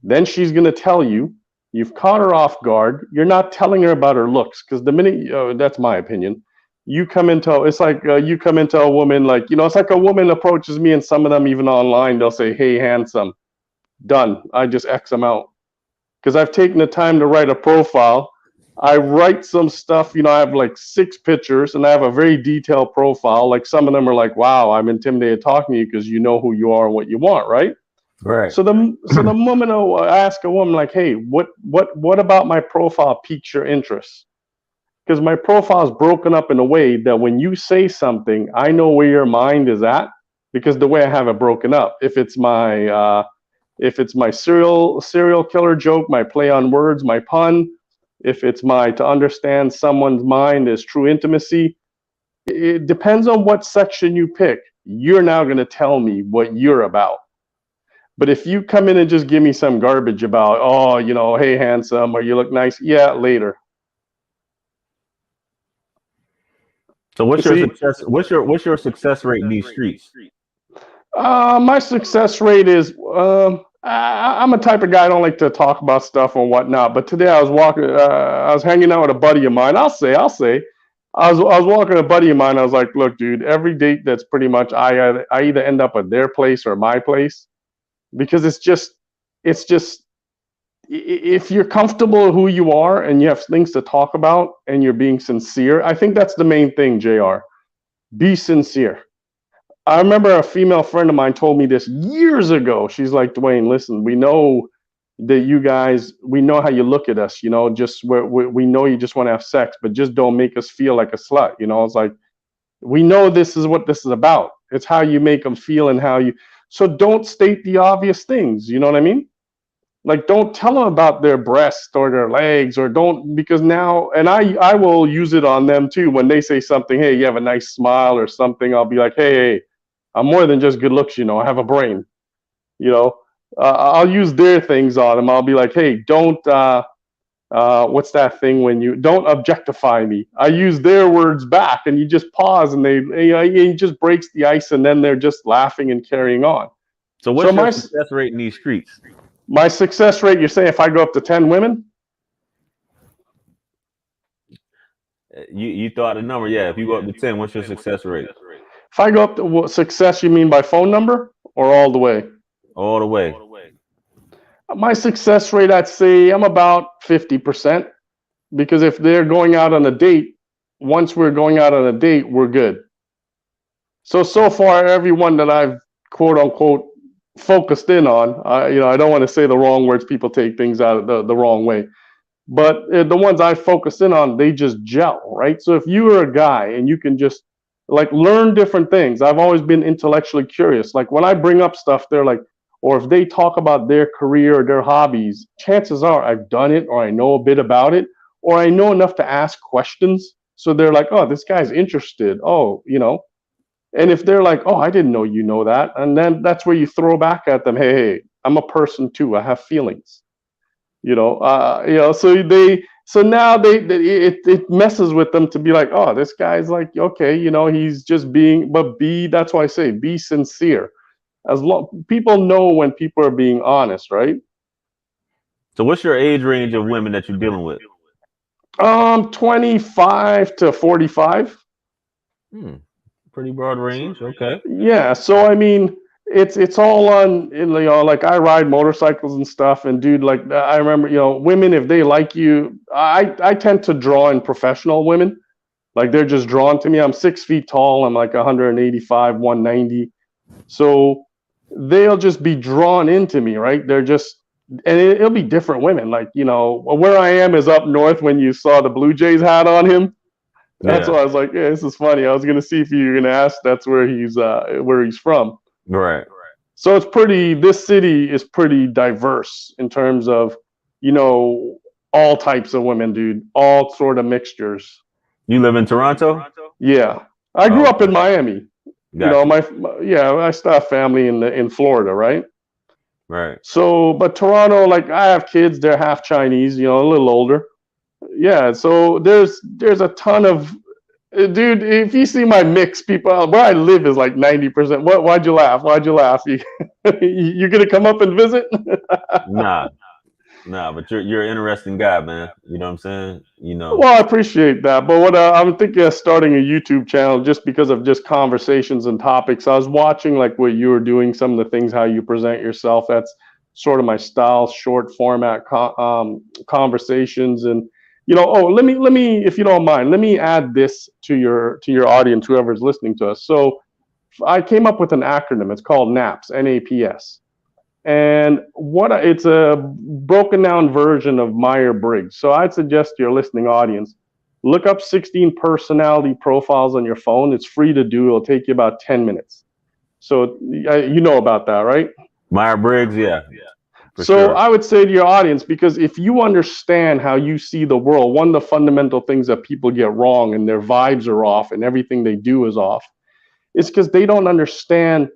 Then she's going to tell you, you've caught her off guard. You're not telling her about her looks, because the minute, that's my opinion, you come into, it's like you come into a woman, like, you know, it's like a woman approaches me, and some of them even online, they'll say, hey, handsome. Done. I just X them out, because I've taken the time to write a profile. I write some stuff, you know, I have like 6 pictures, and I have a very detailed profile. Like, some of them are like, wow, I'm intimidated talking to you because you know who you are and what you want, right?
Right.
So the moment I ask a woman, like, hey, what about my profile piques your interest? Because my profile is broken up in a way that when you say something, I know where your mind is at, because the way I have it broken up. If it's my serial killer joke, my play on words, my pun, if it's my to understand someone's mind is true intimacy, it depends on what section you pick. You're now going to tell me what you're about. But if you come in and just give me some garbage about, oh, you know, hey, handsome, or you look nice, yeah, later.
So what's your success? What's your success rate in these streets?
My success rate is, I'm a type of guy, I don't like to talk about stuff and whatnot. But today I was walking, I was hanging out with a buddy of mine. I'll say, I was walking with a buddy of mine. I was like, look, dude, every date that's pretty much, I either end up at their place or my place. Because it's just, if you're comfortable with who you are and you have things to talk about and you're being sincere, I think that's the main thing, JR. Be sincere. I remember a female friend of mine told me this years ago. She's like, Dwayne, listen, we know that you guys, we know how you look at us, you know, just we know you just want to have sex, but just don't make us feel like a slut. You know, it's like, we know this is what this is about. It's how you make them feel and how you, so don't state the obvious things. You know what I mean? Like, don't tell them about their breasts or their legs, or don't, because now, and I will use it on them too. When they say something, hey, you have a nice smile or something, I'll be like, hey, I'm more than just good looks, you know, I have a brain, you know. I'll use their things on them. I'll be like, hey, don't, what's that thing when you don't objectify me? I use their words back, and you just pause, and it just breaks the ice, and then they're just laughing and carrying on.
So what's your success rate in these streets?
My success rate, you're saying if I go up to 10 women?
You thought a number, yeah. If you go up to 10, what's your success rate?
If I go up to success, you mean by phone number or all the way?
All the way.
My success rate, I'd say I'm about 50%, because if they're going out on a date, once we're going out on a date, we're good. So far, everyone that I've quote unquote focused in on, you know, I don't want to say the wrong words. People take things out of the wrong way. But the ones I focus in on, they just gel, right? So if you are a guy and you can just like learn different things, I've always been intellectually curious. Like when I bring up stuff, they're like, or if they talk about their career or their hobbies, chances are I've done it, or I know a bit about it, or I know enough to ask questions. So they're like, oh, this guy's interested. Oh, you know. And if they're like, oh, I didn't know you know that. And then that's where you throw back at them, hey, I'm a person too. I have feelings. You know, so now it messes with them to be like, oh, this guy's like, okay, you know, he's just being, but that's why I say be sincere. As long people know when people are being honest, right?
So what's your age range of women that you're dealing with?
25 to 45.
Pretty broad range. Okay.
Yeah. So I mean, it's all on, you know, like I ride motorcycles and stuff, and dude, like I remember, you know, women, if they like you, I tend to draw in professional women. Like they're just drawn to me. I'm 6 feet tall. I'm like 185, 190. So they'll just be drawn into me, right? They're just, and it'll be different women. Like, you know, where I am is up north. When you saw the Blue Jays hat on him, that's
Yeah.
why I was like, yeah, this is funny. I was gonna see if you were gonna ask. That's where he's from.
Right.
So it's pretty. This city is pretty diverse in terms of, you know, all types of women, dude. All sort of mixtures.
You live in Toronto?
Yeah, I grew up in Miami. You know,
Gotcha.
I still have family in Florida, right?
Right.
So, but Toronto, like I have kids, they're half Chinese, you know, a little older. Yeah, so there's a ton of, dude. If you see my mix, people where I live is like 90%. What? Why'd you laugh? Why'd you laugh? You gonna come up and visit?
Nah, but you're an interesting guy, man. You know what I'm saying? You know.
Well, I appreciate that, but what I'm thinking of starting a YouTube channel just because of just conversations and topics. I was watching like what you were doing, some of the things how you present yourself. That's sort of my style, short format conversations, and you know. Oh, let me, if you don't mind, let me add this to your audience, whoever's listening to us. So, I came up with an acronym. It's called NAPS, NAPS. And it's a broken down version of Myers-Briggs. So I'd suggest to your listening audience, look up 16 personality profiles on your phone. It's free to do. It'll take you about 10 minutes. So you know about that, right?
Myers-Briggs, yeah.
So
Sure.
I would say to your audience, because if you understand how you see the world, one of the fundamental things that people get wrong and their vibes are off and everything they do is off, is because they don't understand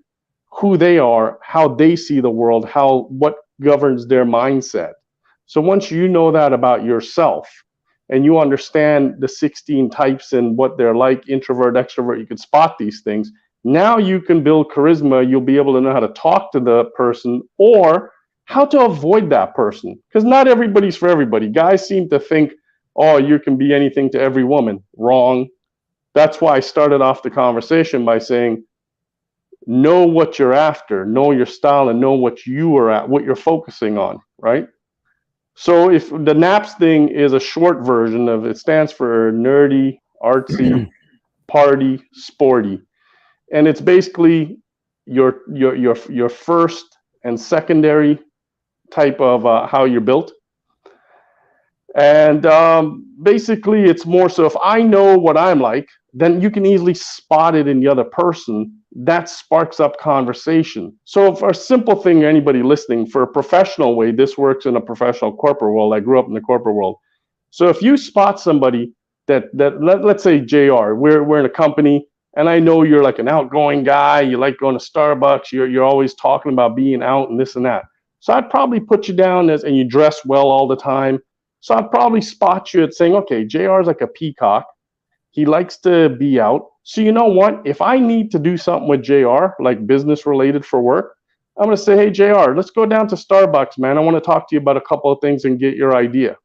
who they are, how they see the world, what governs their mindset. So once you know that about yourself and you understand the 16 types and what they're like, introvert, extrovert, you can spot these things. Now you can build charisma. You'll be able to know how to talk to the person or how to avoid that person. Because not everybody's for everybody. Guys seem to think, oh, you can be anything to every woman. Wrong. That's why I started off the conversation by saying, know what you're after, know your style, and know what you're focusing on, right? So if the NAPS thing is a short version of it, stands for nerdy, artsy, party, sporty, and it's basically your first and secondary type of how you're built. And basically, it's more so if I know what I'm like, then you can easily spot it in the other person. That sparks up conversation. So for a simple thing, anybody listening, for a professional way, this works in a professional corporate world. I grew up in the corporate world. So if you spot somebody let's say JR, we're in a company, and I know you're like an outgoing guy, you like going to Starbucks, you're always talking about being out and this and that. So I'd probably put you down and you dress well all the time. So I'd probably spot you at saying, okay, JR is like a peacock. He likes to be out. So you know what? If I need to do something with JR, like business related for work, I'm going to say, hey, JR, let's go down to Starbucks, man. I want to talk to you about a couple of things and get your idea.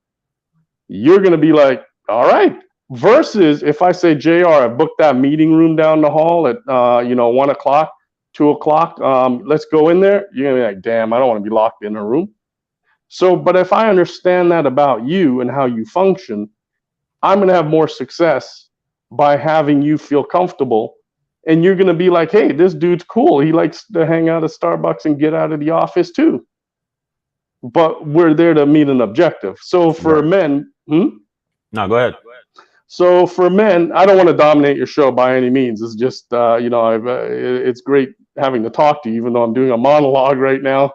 You're going to be like, all right. Versus if I say, JR, I booked that meeting room down the hall at 1 o'clock, 2 o'clock. Let's go in there. You're going to be like, damn, I don't want to be locked in a room. So, but if I understand that about you and how you function, I'm going to have more success by having you feel comfortable. And you're going to be like, hey, this dude's cool. He likes to hang out at Starbucks and get out of the office too. But we're there to meet an objective. So for men,
No, go ahead.
So for men, I don't want to dominate your show by any means. It's just, it's great having to talk to you, even though I'm doing a monologue right now.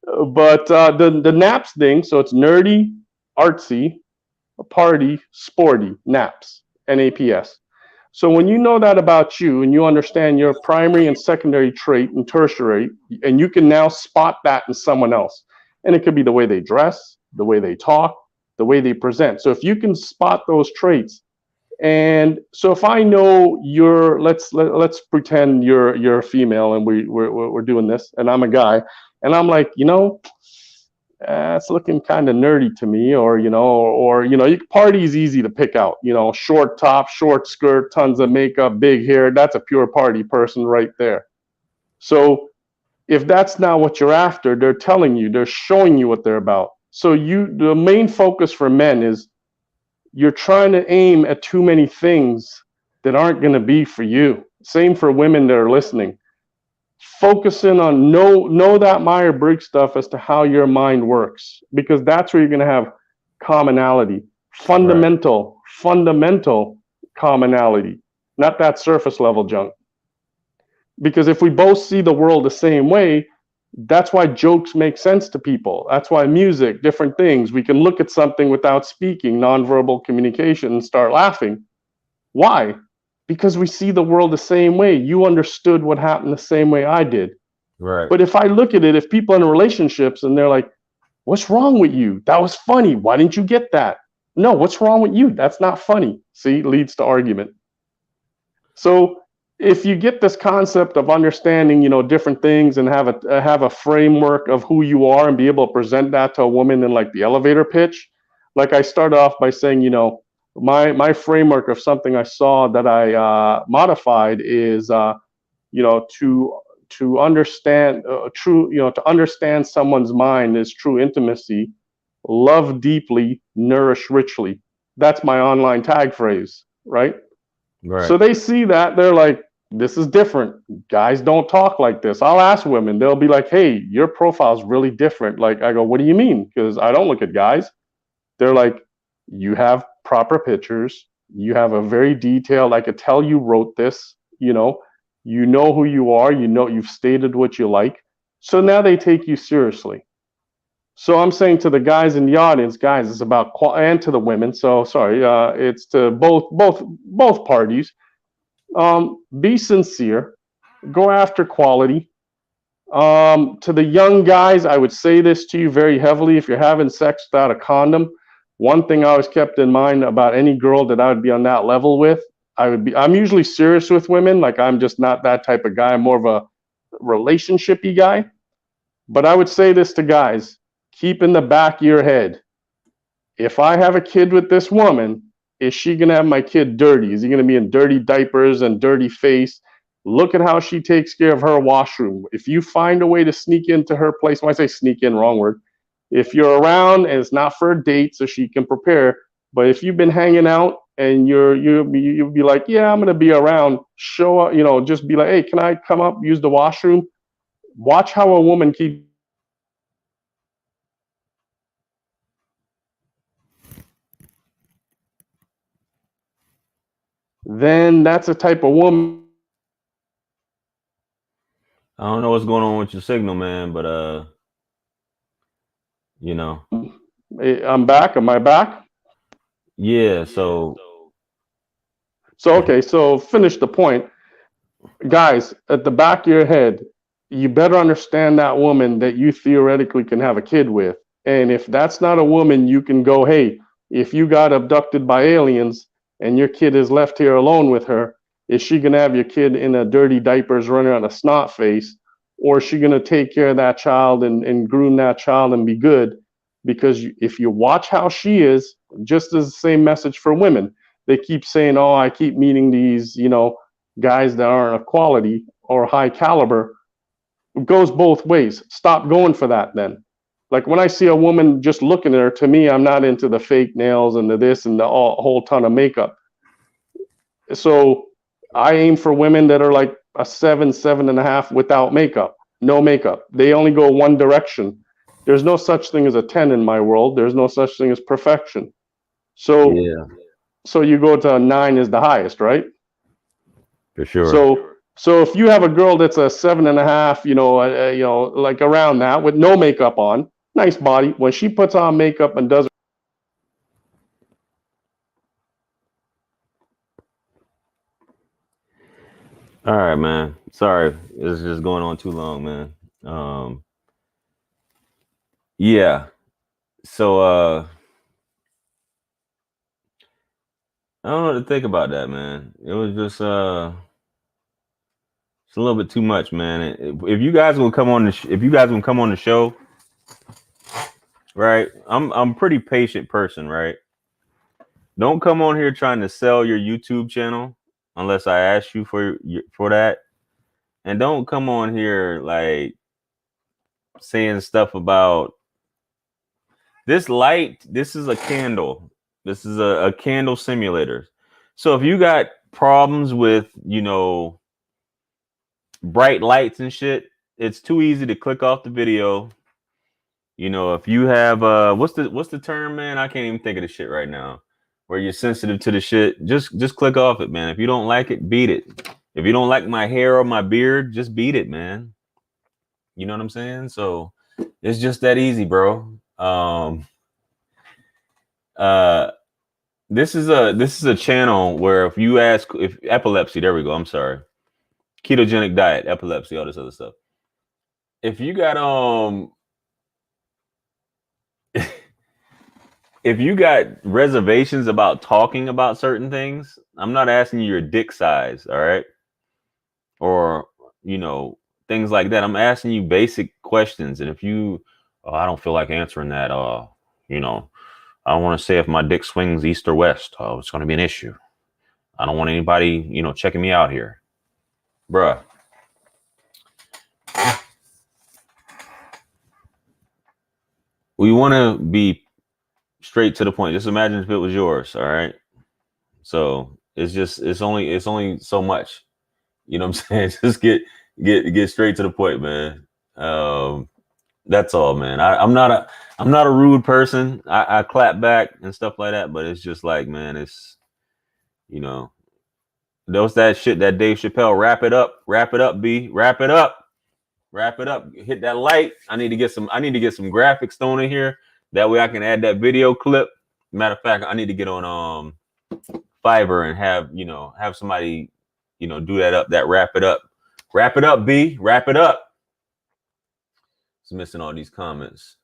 But the NAPS thing, so it's nerdy, artsy, party, sporty, NAPS, NAPS. So when you know that about you and you understand your primary and secondary trait and tertiary, and you can now spot that in someone else. And it could be the way they dress, the way they talk, the way they present. So if you can spot those traits, and so if I know let's pretend you're a female and we're doing this, and I'm a guy, and I'm like, it's looking kind of nerdy to me, or party is easy to pick out. Short top, short skirt, tons of makeup, big hair. That's a pure party person right there. So If that's not what you're after, they're telling you, they're showing you what they're about. So the main focus for men is you're trying to aim at too many things that aren't going to be for you. Same for women that are listening. Focusing on know that Myers-Briggs stuff as to how your mind works, because that's where you're going to have commonality, fundamental commonality, not that surface level junk. Because if we both see the world the same way, that's why jokes make sense to people. That's why music, different things, we can look at something without speaking, nonverbal communication, and start laughing. Why? Because we see the world the same way. You understood what happened the same way I did.
Right.
But if I look at it, if people are in relationships and they're like, what's wrong with you? That was funny. Why didn't you get that? No, what's wrong with you? That's not funny. See, leads to argument. So if you get this concept of understanding, different things and have a framework of who you are and be able to present that to a woman in like the elevator pitch, like I started off by saying, my framework of something I saw that I modified is, to understand to understand someone's mind is true intimacy, love deeply, nourish richly. That's my online tag phrase, right?
Right.
So they see that, they're like, this is different. Guys don't talk like this. I'll ask women, they'll be like, hey, your profile's really different. Like, I go, what do you mean? Because I don't look at guys. They're like, you have proper pictures. You have a very detailed, I could tell you wrote this, you know who you are, you've stated what you like. So now they take you seriously. So I'm saying to the guys in the audience, guys, it's about and to the women. So sorry, it's to both parties. Be sincere, go after quality. To the young guys, I would say this to you very heavily. If you're having sex without a condom, one thing I always kept in mind about any girl that I would be on that level with, I'm usually serious with women. Like, I'm just not that type of guy. I'm more of a relationshipy guy. But I would say this to guys, keep in the back of your head, if I have a kid with this woman, is she going to have my kid dirty? Is he going to be in dirty diapers and dirty face? Look at how she takes care of her washroom. If you find a way to sneak into her place, when I say sneak in, wrong word. If you're around and it's not for a date so she can prepare, but if you've been hanging out and you'll be like, yeah, I'm going to be around, show up, just be like, hey, can I come up, use the washroom? Watch how a woman keeps. Then that's a type of woman.
I don't know what's going on with your signal, man, but
I'm back. Am I back?
Yeah, so
okay, so finish the point. Guys, at the back of your head, you better understand that woman that you theoretically can have a kid with. And if that's not a woman, you can go, hey, if you got abducted by aliens and your kid is left here alone with her, is she going to have your kid in a dirty diapers running around a snot face? Or is she going to take care of that child and groom that child and be good? Because if you watch how she is, just as the same message for women, they keep saying, oh, I keep meeting these, guys that aren't of quality or high caliber. It goes both ways. Stop going for that then. Like, when I see a woman just looking at her, to me, I'm not into the fake nails and the this and the whole ton of makeup. So I aim for women that are like a 7.5 without makeup, no makeup. They only go one direction. There's no such thing as a 10 in my world. There's no such thing as perfection. So
yeah,
so you go to a 9 is the highest, right?
for sure.
So if you have a girl that's a 7.5, like around that with no makeup on, nice body, when she puts on makeup and does.
All right, man. Sorry, it's just going on too long, man. Yeah. So I don't know what to think about that, man. It was just it's a little bit too much, man. If you guys will come on the show, right? I'm a pretty patient person, right? Don't come on here trying to sell your YouTube channel unless I ask you for that. And don't come on here like saying stuff about this light. This is a candle. This is a candle simulator. So if you got problems with, you know, bright lights and shit, it's too easy to click off the video. You know, if you have what's the term, man? I can't even think of the shit right now. Where you're sensitive to the shit, just click off it, man. If you don't like it, beat it. If you don't like my hair or my beard, just beat it, man. You know what I'm saying? So it's just that easy, bro. This is a channel where if you ask if epilepsy, there we go. I'm sorry. Ketogenic diet, epilepsy, all this other stuff. If you got if you got reservations about talking about certain things, I'm not asking you your dick size, all right? Or, you know, things like that. I'm asking you basic questions. And if you, I don't feel like answering that, you know, I don't want to say if my dick swings east or west. It's going to be an issue. I don't want anybody, you know, checking me out here. Bruh. We want to be straight to the point. Just imagine if it was yours, all right? So it's only so much. You know what I'm saying? Just get straight to the point, man. That's all, man. I'm not a rude person. I clap back and stuff like that, but it's just like, man, it's, you know, those that shit that Dave Chappelle, wrap it up, B, wrap it up, hit that light. I need to get some graphics thrown in here. That way I can add that video clip. Matter of fact, I need to get on Fiverr and have somebody, you know, do that wrap it up, B, wrap it up. It's missing all these comments.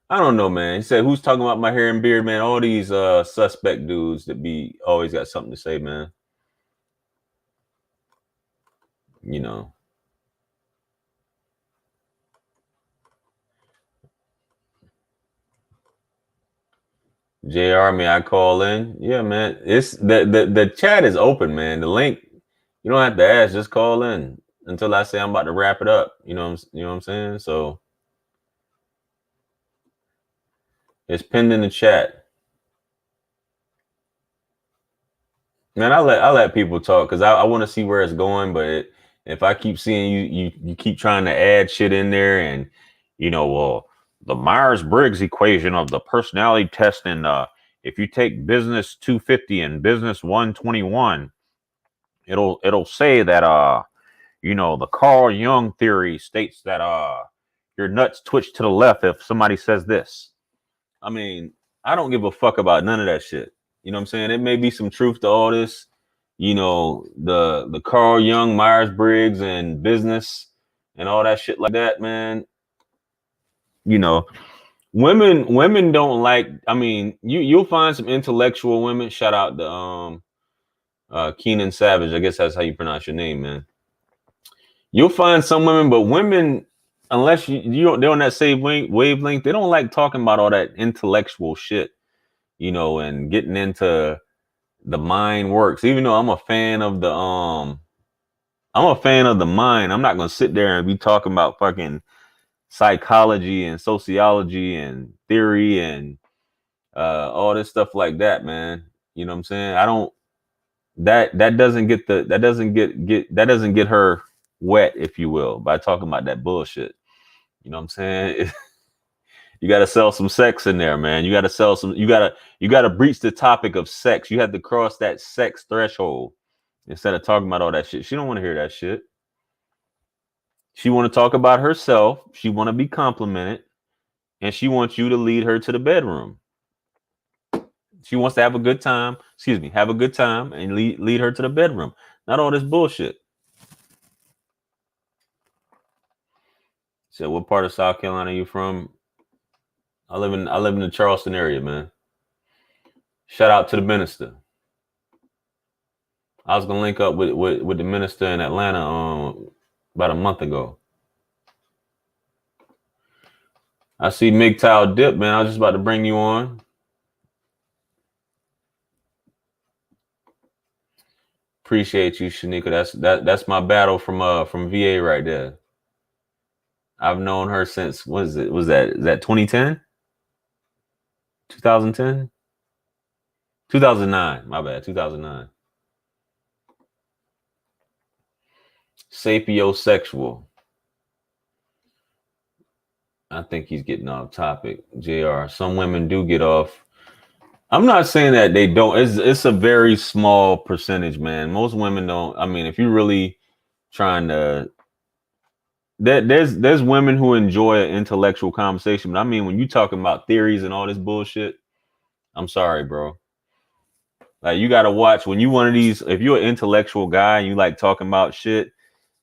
I don't know, man. He said, who's talking about my hair and beard, man? All these suspect dudes that be always got something to say, man. You know. JR, may I call in? Yeah, man. It's the chat is open, man. The link, you don't have to ask, just call in until I say I'm about to wrap it up. You know what I'm saying? So it's pinned in the chat. Man, I let people talk because I want to see where it's going, but if I keep seeing you keep trying to add shit in there, and you know, well, the Myers-Briggs equation of the personality test, and if you take business 250 and business 121, it'll say that you know, the Carl Jung theory states that your nuts twitch to the left if somebody says this. I mean, I don't give a fuck about none of that shit. You know what I'm saying? It may be some truth to all this, you know, the Carl Jung, Myers-Briggs, and business and all that shit like that, man. You know, women don't like, I mean, you'll find some intellectual women. Shout out to Keenan Savage. I guess that's how you pronounce your name, man. You'll find some women, but women, unless they're on that same wavelength, they don't like talking about all that intellectual shit, you know, and getting into the mind works. Even though I'm a fan of the mind, I'm not gonna sit there and be talking about fucking psychology and sociology and theory and all this stuff like that, man. You know what I'm saying? I don't that doesn't get her wet, if you will, by talking about that bullshit. You know what I'm saying? You got to sell some sex in there, man. You got to sell some, you got to breach the topic of sex. You have to cross that sex threshold instead of talking about all that shit. She don't want to hear that shit. She want to talk about herself. She want to be complimented, and she wants you to lead her to the bedroom. She wants to have a good time. Have a good time and lead her to the bedroom. Not all this bullshit. So, what part of South Carolina are you from? I live in the Charleston area, man. Shout out to the minister. I was gonna link up with the minister in Atlanta about a month ago. I see MGTOW dip, man. I was just about to bring you on. Appreciate you, Shanika. That's my battle from VA right there. I've known her since, is that 2010? 2010? 2009, my bad, 2009. Sapiosexual. I think he's getting off topic. JR, some women do get off. I'm not saying that they don't. It's a very small percentage, man. Most women don't. I mean, if you're really trying to, there's women who enjoy an intellectual conversation. But I mean, when you talking about theories and all this bullshit, I'm sorry, bro. Like, you got to watch when you one of these. If you're an intellectual guy and you like talking about shit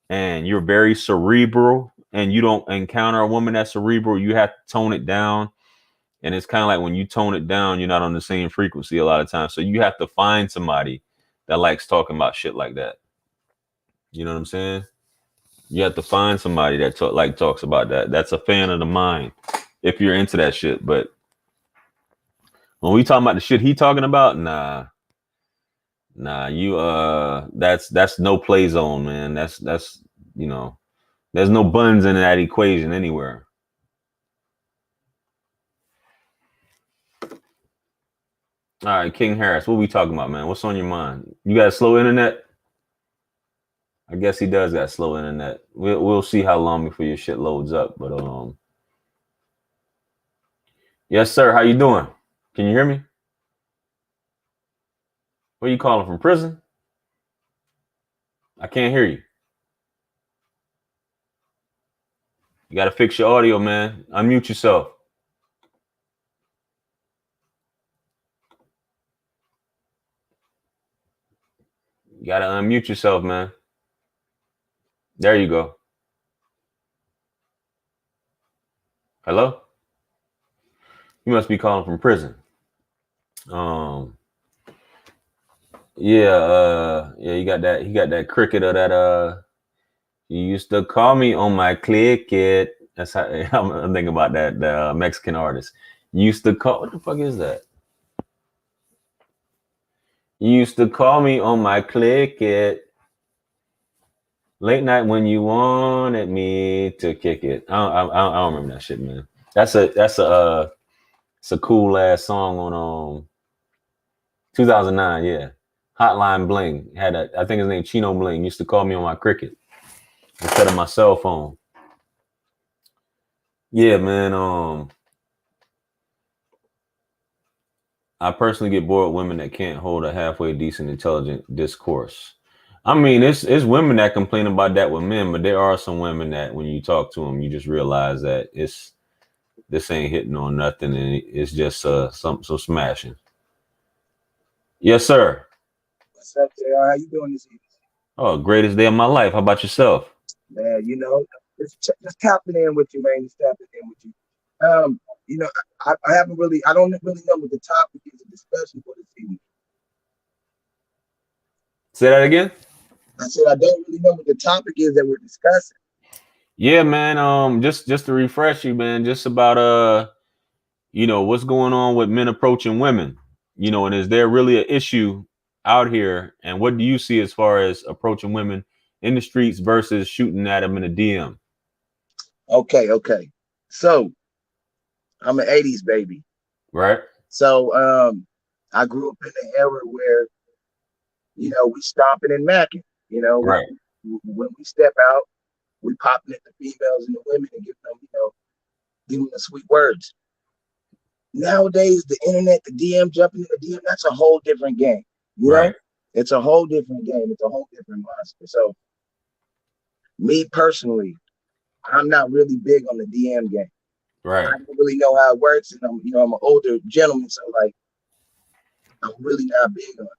and you're very cerebral and you don't encounter a woman that's cerebral, you have to tone it down. And it's kind of like when you tone it down, you're not on the same frequency a lot of times. So you have to find somebody that likes talking about shit like that. You know what I'm saying? You have to find somebody that talks about that. That's a fan of the mind if you're into that shit. But when we talking about the shit he talking about, nah, you that's no play zone, man. That's you know, there's no buns in that equation anywhere. All right, King Harris, what we talking about, man? What's on your mind? You got slow internet? I guess he does got slow internet. We'll see how long before your shit loads up. But yes, sir. How you doing? Can you hear me? Where you calling from? Prison? I can't hear you. You got to fix your audio, man. Unmute yourself. You got to unmute yourself, man. There you go. Hello? You must be calling from prison. Yeah, you got that. He got that cricket or that. You used to call me on my click it. That's how I'm thinking about that. The Mexican artist. You used to call. What the fuck is that? You used to call me on my click it. Late night when you wanted me to kick it. I don't remember that shit, man. It's a cool ass song on 2009. Yeah, Hotline Bling had a. I think his name Chino Bling used to call me on my cricket instead of my cell phone. Yeah, man. I personally get bored with women that can't hold a halfway decent, intelligent discourse. I mean, it's women that complain about that with men, but there are some women that when you talk to them, you just realize that this ain't hitting on nothing, and it's just some smashing. Yes, sir.
What's up, JR? How you doing this evening?
Oh, greatest day of my life. How about yourself?
Man, you know, just tapping in with you, man. Just tapping in with you. You know, I don't really know what the topic is of discussion for this evening.
Say that again.
I said I don't really know what the topic is that we're discussing.
Yeah, man. Just to refresh you, man. Just about you know, what's going on with men approaching women. You know, and is there really an issue out here? And what do you see as far as approaching women in the streets versus shooting at them in a DM?
Okay. So I'm an 80s baby.
Right.
So I grew up in an era where, you know, we stomping and macking. You know,
right.
When we step out, we popping at the females and the women and giving them the sweet words. Nowadays, the internet, the DM, jumping in the DM, that's a whole different game. You know, it's a whole different game. It's a whole different monster. So, me personally, I'm not really big on the DM game.
Right.
I don't really know how it works, and I'm an older gentleman, so like, I'm really not big on it.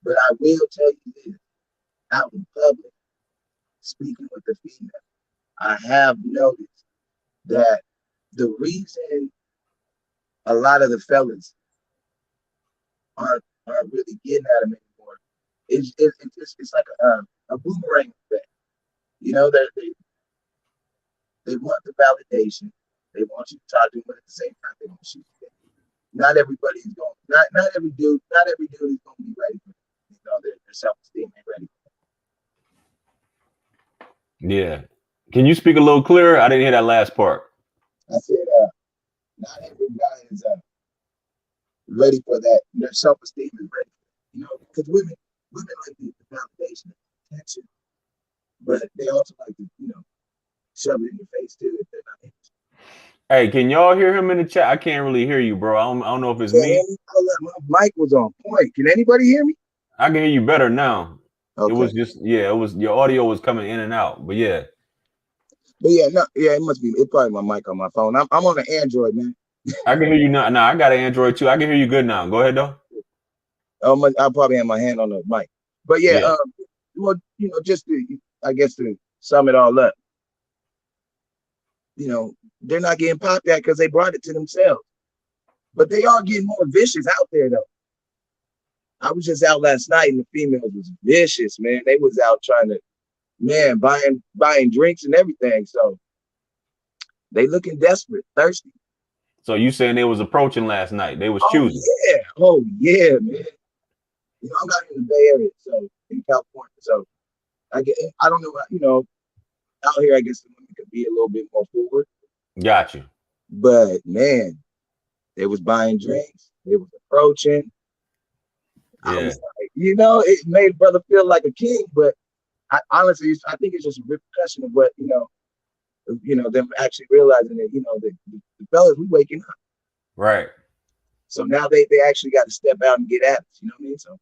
But I will tell you this: out in public, speaking with the female, I have noticed that the reason a lot of the fellas aren't really getting at them anymore. It's like a boomerang effect. You know, they want the validation. They want you to talk to them, but at the same time, they want to shoot you. Not everybody is going. Not every dude is going to be ready for it. You know, their self-esteem ain't ready for it.
Yeah, Can you speak a little clearer? I didn't hear that last part.
I said, not every guy is ready for that. Their self-esteem is ready, you know, because women like the validation and attention, but they also like to, you know, shove it in your face too if they're not interested.
Hey, can y'all hear him in the chat? I can't really hear you, bro. I don't know if it's me.
My mic was on point. Can anybody hear me?
I can hear you better now.
Okay.
It was just, yeah, it was your audio was coming in and out, but yeah.
But yeah, no, yeah, it must be. It's probably my mic on my phone. I'm on an Android, man.
I can hear you now. Nah, I got an Android too. I can hear you good now. Go ahead though.
I'll probably have my hand on the mic. But yeah,
Yeah.
well, you know, just to, I guess to sum it all up, you know, they're not getting popped at because they brought it to themselves. But they are getting more vicious out there though. I was just out last night and the females was vicious, man. They was out trying to, man, buying drinks and everything. So they looking desperate, thirsty.
So you saying they was approaching last night? They was choosing.
Oh yeah, man. You know, I'm not in the Bay Area, so in California. So I don't know, you know, out here I guess the women could be a little bit more forward.
Got you.
But man, they was buying drinks, they was approaching.
Yeah.
I was like, you know, it made brother feel like a king, but honestly, I think it's just a repercussion of what, you know, them actually realizing that, you know, the fellas, we waking up.
Right.
So now they actually got to step out and get at us, you know what I mean? So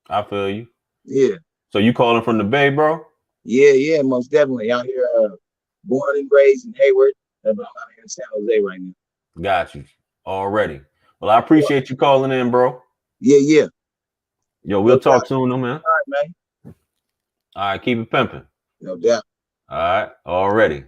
I feel you.
Yeah.
So you calling from the Bay, bro?
Yeah, most definitely. Out here, born and raised in Hayward, but I'm out here in San Jose right now.
Got you. Already. Well, I appreciate you calling in, bro.
Yeah.
Yo, we'll talk soon, though, man.
All right, man.
All right, keep it pimping.
No doubt.
All right, already.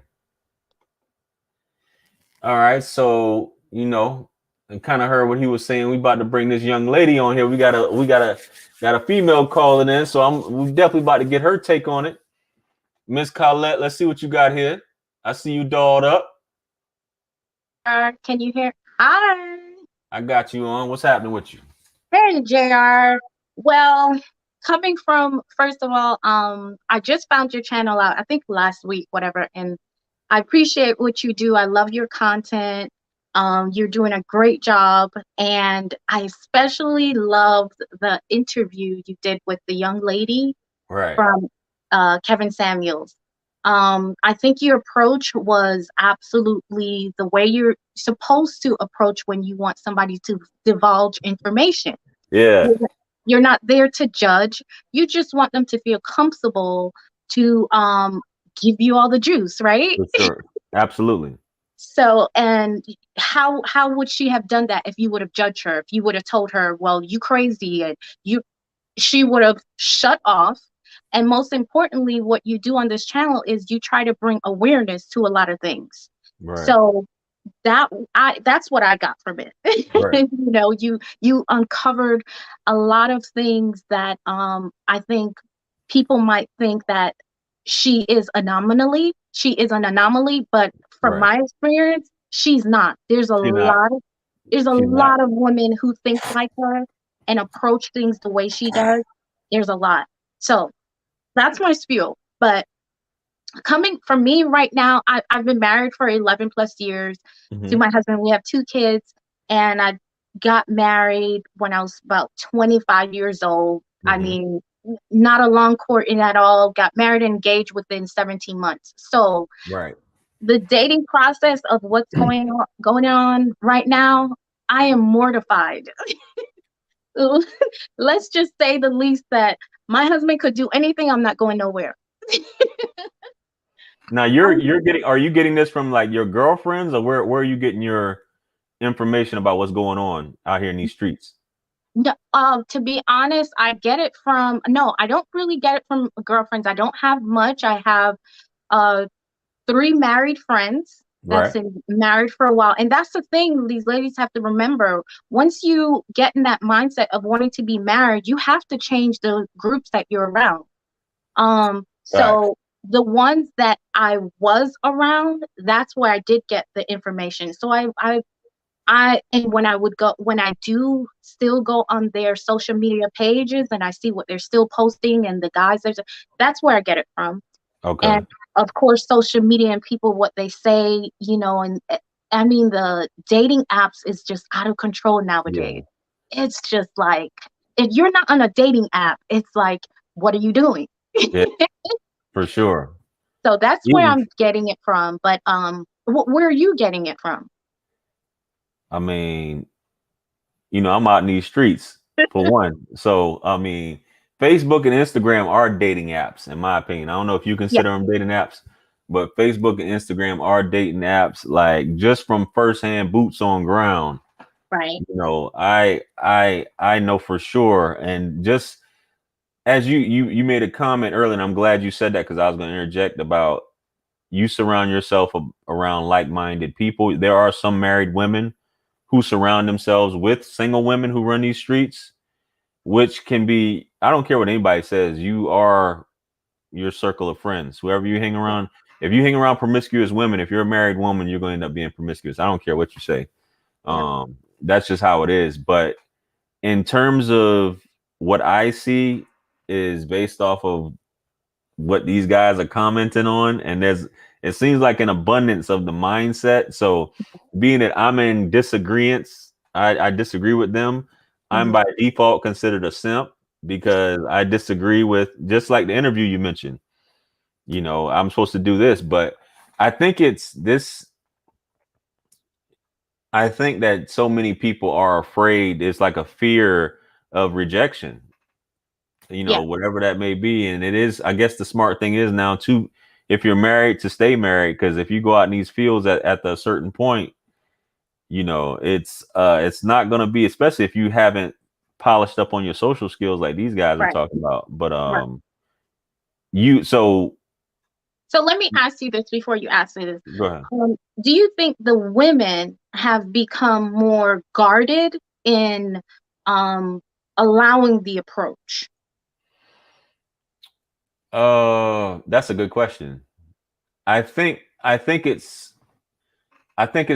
All right, so you know, I kind of heard what he was saying. We about to bring this young lady on here. We got a female calling in, so we definitely about to get her take on it. Miss Colette, let's see what you got here. I see you dolled up.
Can you hear? Hi.
I got you on. What's happening with you?
Hey, JR. Well, coming from, first of all, I just found your channel out, I think last week, whatever, and I appreciate what you do. I love your content. You're doing a great job, and I especially loved the interview you did with the young lady from Kevin Samuels. I think your approach was absolutely the way you're supposed to approach when you want somebody to divulge information.
Yeah.
You're not there to judge. You just want them to feel comfortable to give you all the juice, right?
For sure. Absolutely.
So, and how would she have done that if you would have judged her? If you would have told her, well, you crazy, and she would have shut off. And most importantly, what you do on this channel is you try to bring awareness to a lot of things.
Right.
So that's what I got from it. Right. You know, you uncovered a lot of things that I think people might think that she is an anomaly, but from my experience, she's not. There's a lot of women who think like her and approach things the way she does. There's a lot. So that's my spiel. But coming from me right now, I've been married for 11 plus years to my husband. We have 2 kids, and I got married when I was about 25 years old. I mean, not a long courting at all. Got married and engaged within 17 months. So the dating process of what's going on right now, I am mortified. Let's just say the least that my husband could do anything. I'm not going nowhere.
Now are you getting this from like your girlfriends, or where are you getting your information about what's going on out here in these streets?
No, to be honest, I don't really get it from girlfriends. I don't have much. I have 3 married friends that's been married for a while. And that's the thing these ladies have to remember. Once you get in that mindset of wanting to be married, you have to change the groups that you're around. So the ones that I was around, that's where I did get the information. So and when I do still go on their social media pages and I see what they're still posting and the guys, that's where I get it from.
Okay.
And of course, social media and people, what they say, you know, and I mean, the dating apps is just out of control nowadays. It's just like, if you're not on a dating app, it's like, what are you doing?
Yeah, for sure.
So that's where I'm getting it from. But where are you getting it from?
I mean, you know, I'm out in these streets for one. So, I mean, Facebook and Instagram are dating apps, in my opinion. I don't know if you consider them dating apps, but Facebook and Instagram are dating apps, like just from firsthand boots on ground.
Right.
You know, I know for sure. And just as you made a comment earlier, and I'm glad you said that, because I was going to interject about you surround yourself around like-minded people. There are some married women who surround themselves with single women who run these streets, which can be, I don't care what anybody says, you are your circle of friends, whoever you hang around. If you hang around promiscuous women, if you're a married woman, you're going to end up being promiscuous. I don't care what you say. That's just how it is. But in terms of what I see is based off of what these guys are commenting on, and it seems like an abundance of the mindset. So being that I'm in disagreements, I disagree with them, I'm by default considered a simp, because I disagree with, just like the interview you mentioned, you know, I'm supposed to do this. But I think it's this, I think that so many people are afraid. It's like a fear of rejection, you know, whatever that may be. And it is, I guess the smart thing is now to, if you're married, to stay married, because if you go out in these fields at the certain point, you know, it's not going to be, especially if you haven't polished up on your social skills like these guys are talking about. But
so let me ask you this before you ask me this.
Go ahead.
Do you think the women have become more guarded in allowing the approach?
That's a good question. I think it's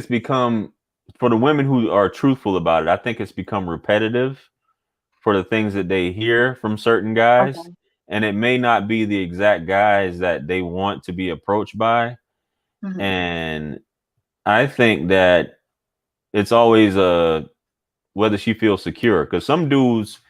become, for the women who are truthful about it, I think it's become repetitive for the things that they hear from certain guys. And it may not be the exact guys that they want to be approached by. And I think that it's always whether she feels secure, because some dudes,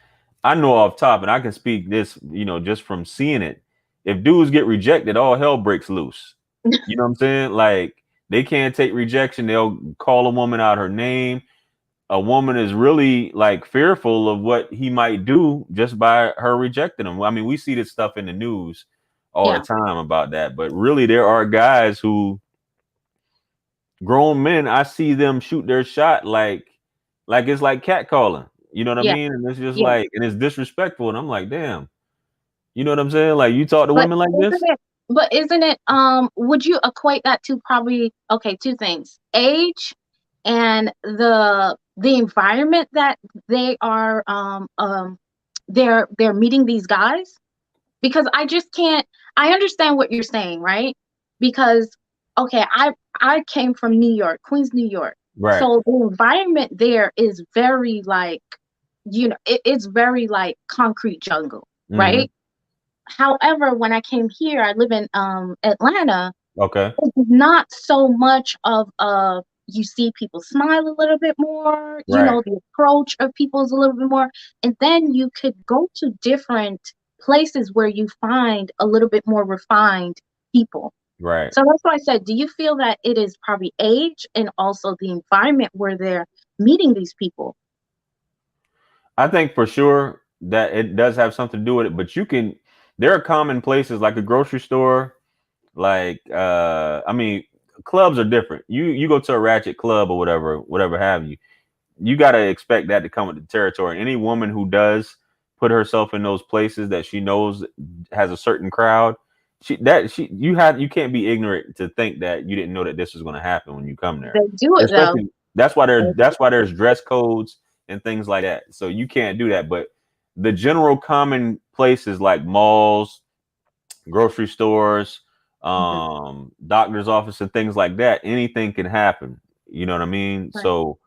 I know off top, and I can speak this, you know, just from seeing it, if dudes get rejected, all hell breaks loose. You know what I'm saying? Like, they can't take rejection. They'll call a woman out her name. A woman is really like fearful of what he might do just by her rejecting him. I mean, we see this stuff in the news all the time about that, but really there are guys who, grown men, I see them shoot their shot like it's like catcalling. You know what I mean? And it's just like, and it's disrespectful. And I'm like, damn, you know what I'm saying? Like, you talk to women like this?
But isn't it, would you equate that to probably, okay, two things: age and the environment that they are they're meeting these guys? Because I just can't, I understand what you're saying, right? Because okay, I came from New York, Queens, New York.
Right.
So the environment there is very like, you know, it's very like concrete jungle, right? However, when I came here, I live in Atlanta.
Okay.
It's not so much of you see people smile a little bit more, you know, the approach of people is a little bit more. And then you could go to different places where you find a little bit more refined people.
Right.
So that's why I said, do you feel that it is probably age and also the environment where they're meeting these people?
I think for sure that it does have something to do with it, but there are common places like a grocery store, like, I mean, clubs are different. You go to a ratchet club or whatever have you, you got to expect that to come with the territory. Any woman who does put herself in those places that she knows has a certain crowd, you can't be ignorant to think that you didn't know that this was going to happen when you come there.
They do it though.
That's why there's dress codes and things like that. So you can't do that. But the general common places like malls, grocery stores, doctor's office, and things like that, anything can happen. You know what I mean? Right. So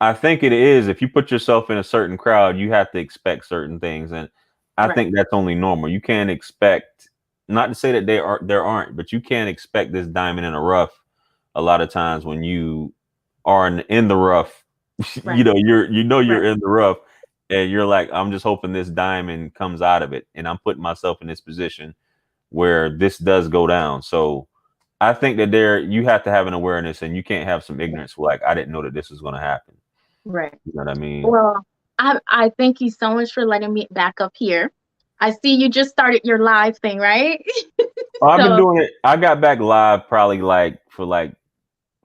I think it is, if you put yourself in a certain crowd, you have to expect certain things. And I think that's only normal. You can't expect not to say that there aren't, but you can't expect this diamond in the rough a lot of times when you are in the rough.
Right.
You're
Right.
in the rough, and you're like, I'm just hoping this diamond comes out of it, and I'm putting myself in this position where this does go down. So I think that you have to have an awareness, and you can't have some ignorance like, I didn't know that this was going to happen.
Right.
You know what I mean?
Well, I thank you so much for letting me back up here. I see you just started your live thing, right?
I've been
So,
doing it. I got back live probably for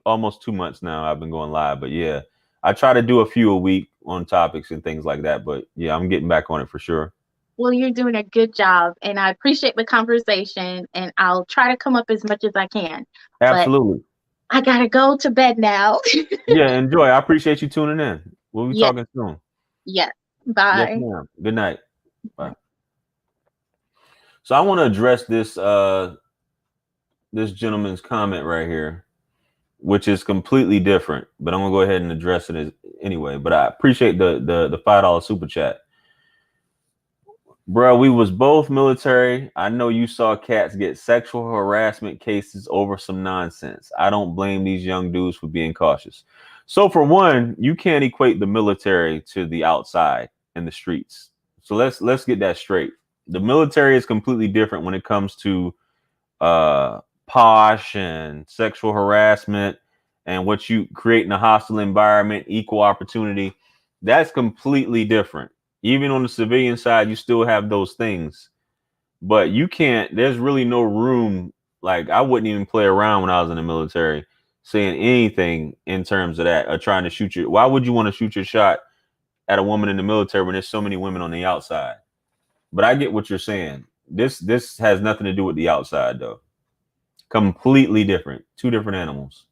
almost 2 months now. I've been going live, but yeah, I try to do a few a week on topics and things like that. But yeah, I'm getting back on it for sure.
well, you're doing a good job, and I appreciate the conversation, and I'll try to come up as much as I can.
Absolutely.
But I gotta go to bed now.
Yeah, enjoy. I appreciate you tuning in. We'll be
Yes.
talking soon.
Yes.
Yes,
Bye.
ma'am. Good night. Bye. So I want to address this gentleman's comment right here, which is completely different, but I'm gonna go ahead and address it anyway. But I appreciate the $5 super chat. Bro, we was both military. I know you saw cats get sexual harassment cases over some nonsense. I don't blame these young dudes for being cautious. So for one, you can't equate the military to the outside in the streets. So let's get that straight. The military is completely different when it comes to posh and sexual harassment and what you create in a hostile environment, equal opportunity. That's completely different. Even on the civilian side, you still have those things, but you can't, there's really no room. Like, I wouldn't even play around when I was in the military saying anything in terms of that or trying to shoot you. Why would you want to shoot your shot at a woman in the military when there's so many women on the outside? But I get what you're saying. This has nothing to do with the outside though. Completely different. Two different animals.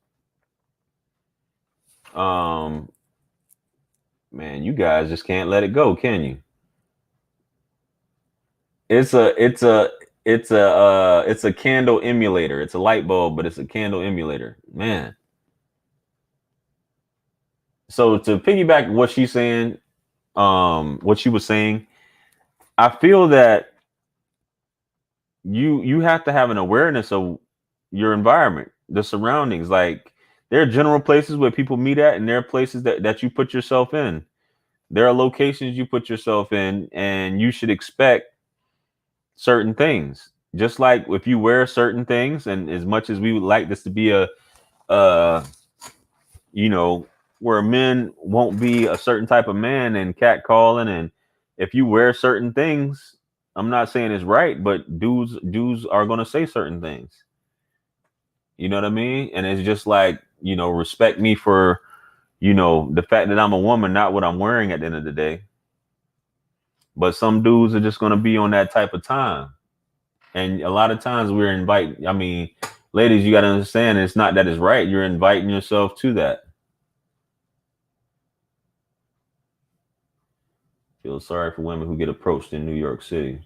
Man, you guys just can't let it go, can you? It's a candle emulator. It's a light bulb, but it's a candle emulator. Man. So to piggyback what she's saying, what she was saying, I feel that you have to have an awareness of your environment, the surroundings. Like, there are general places where people meet at, and there are places that you put yourself in. There are locations you put yourself in, and you should expect certain things. Just like if you wear certain things, and as much as we would like this to be where men won't be a certain type of man and catcalling, and if you wear certain things, I'm not saying it's right, but dudes are going to say certain things. You know what I mean? And it's just like, respect me for, the fact that I'm a woman, not what I'm wearing at the end of the day. But some dudes are just going to be on that type of time. And a lot of times we're inviting, ladies, you got to understand, it's not that it's right. You're inviting yourself to that. Feel sorry for women who get approached in New York City.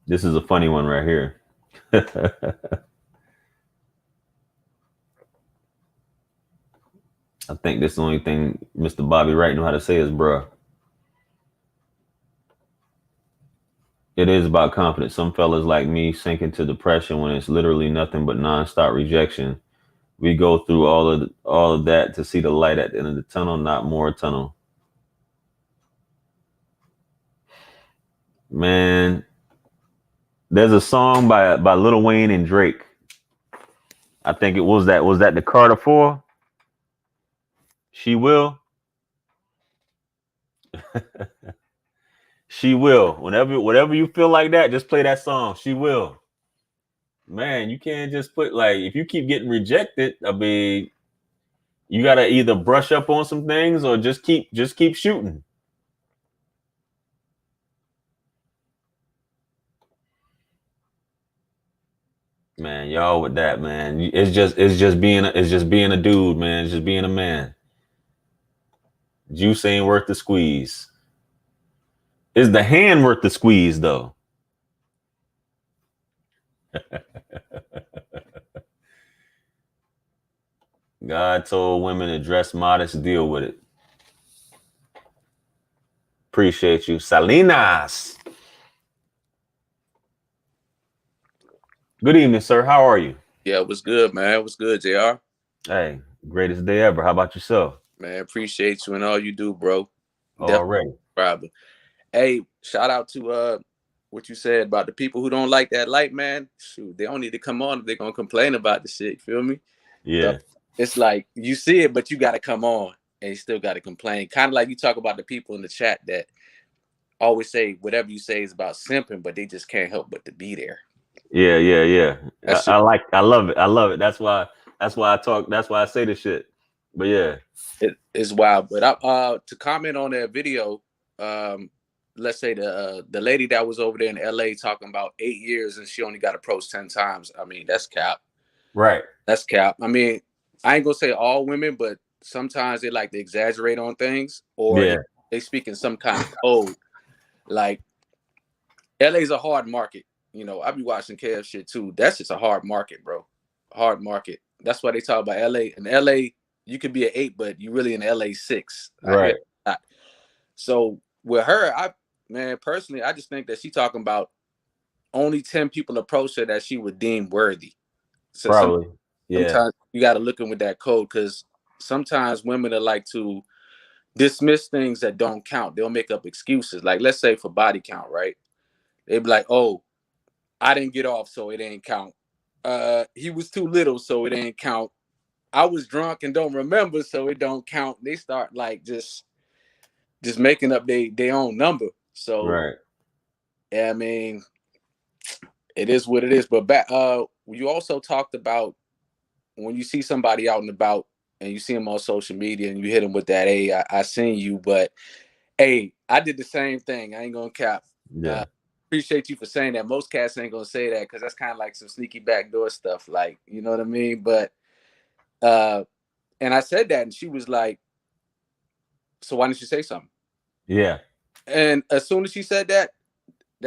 This is a funny one right here. I think this is the only thing Mr. Bobby Wright knew how to say is bruh. It is about confidence. Some fellas like me sink into depression when it's literally nothing but nonstop rejection. We go through all of that to see the light at the end of the tunnel, not more tunnel. Man, there's a song by Lil Wayne and Drake. I think it was that the Carter 4? She Will. She Will. Whatever you feel like that, just play that song. She Will. Man, you can't just put, like, if you keep getting rejected, you gotta either brush up on some things or just keep shooting. Man, y'all with that, man. It's just being a dude, man. It's just being a man. Juice ain't worth the squeeze. Is the hand worth the squeeze though? God told women to dress modest, deal with it. Appreciate you. Salinas. Good evening, sir. How are you?
Yeah, what's good, man? What's good, JR?
Hey, greatest day ever. How about yourself?
Man, appreciate you and all you do, bro.
Already.
Definitely. Hey, shout out to what you said about the people who don't like that light, man. Shoot, they don't need to come on if they're gonna complain about the shit. You feel me?
Yeah.
So it's like you see it, but you gotta come on and you still gotta complain. Kind of like you talk about the people in the chat that always say whatever you say is about simping, but they just can't help but to be there.
Yeah.
That
I love it. I love it. That's why I talk. That's why I say this shit. But yeah,
it's wild. But to comment on that video, let's say the lady that was over there in LA talking about 8 years and she only got approached 10 times. I mean, that's cap.
Right.
That's cap. I mean, I ain't gonna say all women, but sometimes they like to exaggerate on things, or they speak in some kind of code. Like LA's a hard market. You know, I be watching KF shit too. That's just a hard market, bro. Hard market. That's why they talk about LA. In LA, you could be an 8, but you really in LA 6.
Right.
So with her, personally, I just think that she talking about only 10 people approached her that she would deem worthy. So
probably.
Sometimes you got to look in with that code, because sometimes women are like to dismiss things that don't count. They'll make up excuses. Like, let's say for body count, right? They'd be like, oh, I didn't get off, so it ain't count. He was too little, so it ain't count. I was drunk and don't remember, so it don't count. They start like just making up their own number. So
right.
Yeah, I mean, it is what it is. But you also talked about when you see somebody out and about and you see them on social media and you hit them with that, hey, I seen you, but hey, I did the same thing. I ain't gonna cap.
Yeah.
Appreciate you for saying that. Most cats ain't gonna say that because that's kind of like some sneaky backdoor stuff, like, you know what I mean? But and I said that and she was like, so why didn't you say something?
Yeah.
And as soon as she said that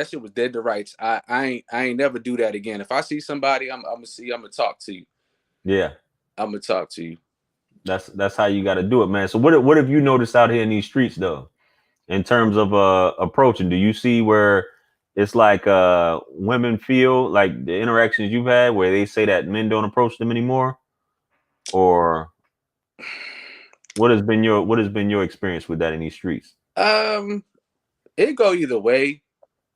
shit was dead to rights. I ain't never do that again. If I see somebody, I'm gonna talk to you.
Yeah.
I'm gonna talk to you.
That's how you got to do it, man. So what have you noticed out here in these streets though, in terms of approaching? Do you see where it's like women feel like the interactions you've had where they say that men don't approach them anymore, or what has been your experience with that in these streets?
It go either way.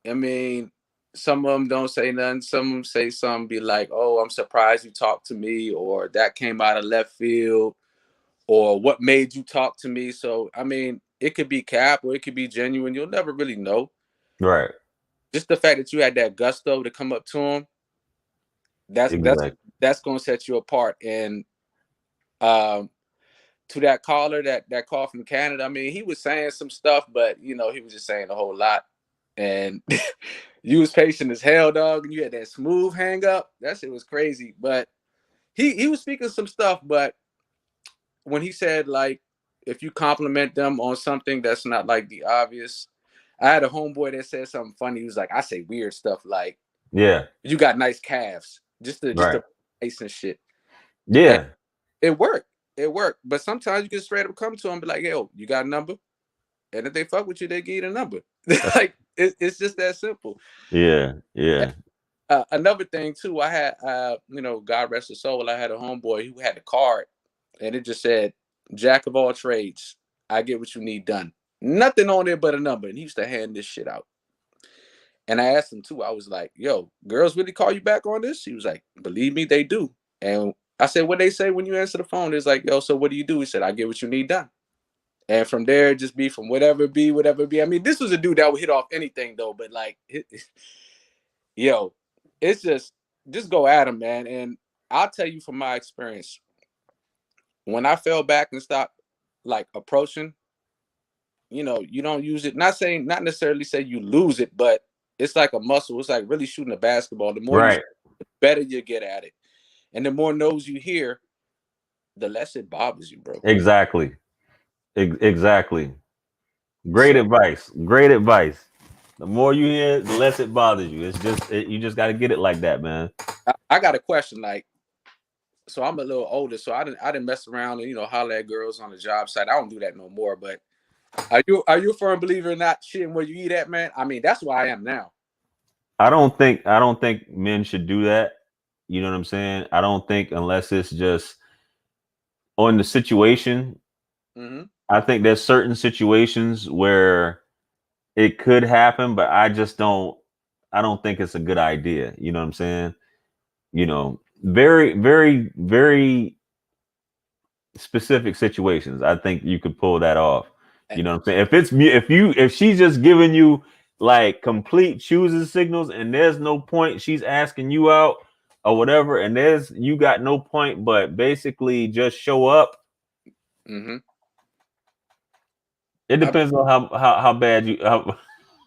I mean, some of them don't say nothing. Some of them say something, be like, "Oh, I'm surprised you talked to me," or "That came out of left field," or "What made you talk to me?" So, I mean, it could be cap or it could be genuine. You'll never really know.
Right.
Just the fact that you had that gusto to come up to him, that's gonna set you apart. And to that caller that called from Canada, I mean, he was saying some stuff, but you know, he was just saying a whole lot. And you was patient as hell, dog, and you had that smooth hang up. That shit was crazy. But he was speaking some stuff, but when he said, like, if you compliment them on something that's not like the obvious, I had a homeboy that said something funny. He was like, I say weird stuff like,
yeah,
you got nice calves, just the nice and shit.
Yeah.
And it worked. But sometimes you can straight up come to them and be like, yo, you got a number? And if they fuck with you, they give you the number. Like, it's just that simple.
Yeah.
Another thing too, I had God rest his soul, I had a homeboy who had a card and it just said, Jack of all trades, I get what you need done. Nothing on there but a number. And he used to hand this shit out. And I asked him too, I was like, yo, girls really call you back on this? He was like, believe me, they do. And I said, what they say when you answer the phone? It's like, yo, so what do you do? He said, I get what you need done. And from there, just be from whatever it be. I mean, this was a dude that would hit off anything though, but like, yo, it's just go at him, man. And I'll tell you from my experience, when I fell back and stopped like approaching, you know, you don't use it. Not necessarily say you lose it, but it's like a muscle. It's like really shooting a basketball. The more you, the better you get at it. And the more no's you hear, the less it bothers you, bro.
Exactly. Great advice. The more you hear, the less it bothers you. It's just you just got to get it like that, man.
I got a question. Like, so I'm a little older, so I didn't mess around and holler at girls on the job site. I don't do that no more. But Are you a firm believer in not shitting where you eat at, man? I mean, that's where I am now.
I don't think men should do that. You know what I'm saying? I don't think unless it's just on the situation.
Mm-hmm.
I think there's certain situations where it could happen, but I don't think it's a good idea. You know what I'm saying? You know, very, very, very specific situations. I think you could pull that off. You know what I'm saying? If she's just giving you like complete choosing signals and there's no point, she's asking you out or whatever, and you got no point, but basically just show up.
Mm-hmm.
It depends on how bad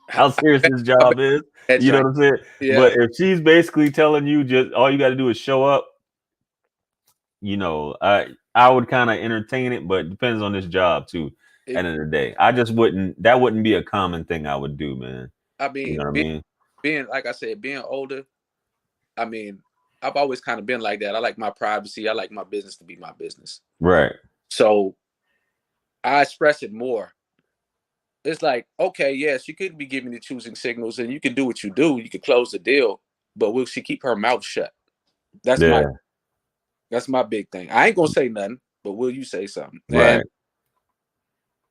how serious this job is. You know what I'm saying?
Yeah.
But if she's basically telling you just all you got to do is show up, you know, I would kind of entertain it, but it depends on this job too. At the end of the day, that wouldn't be a common thing I would do, man.
I mean,
you know what I mean?
Being like I said, being older, I mean, I've always kind of been like that. I like my privacy. I like my business to be my business.
Right.
So I express it more. It's like, okay, yes, you could be giving the choosing signals and you can do what you do. You can close the deal, but will she keep her mouth shut? That's my big thing. I ain't gonna say nothing, but will you say something?
Right.
And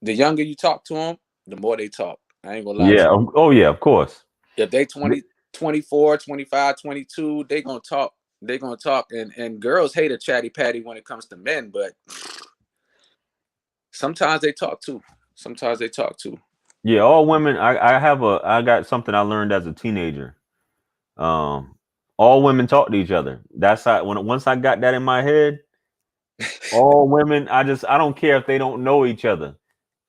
the younger you talk to them, the more they talk. I ain't gonna lie.
Yeah. Oh yeah, of course.
If they 20, 24, 25, 22, they gonna talk. They're gonna talk. And girls hate a chatty patty when it comes to men, but sometimes they talk too. Yeah,
all women. I got something I learned as a teenager. All women talk to each other. That's how once I got that in my head, all women, I don't care if they don't know each other.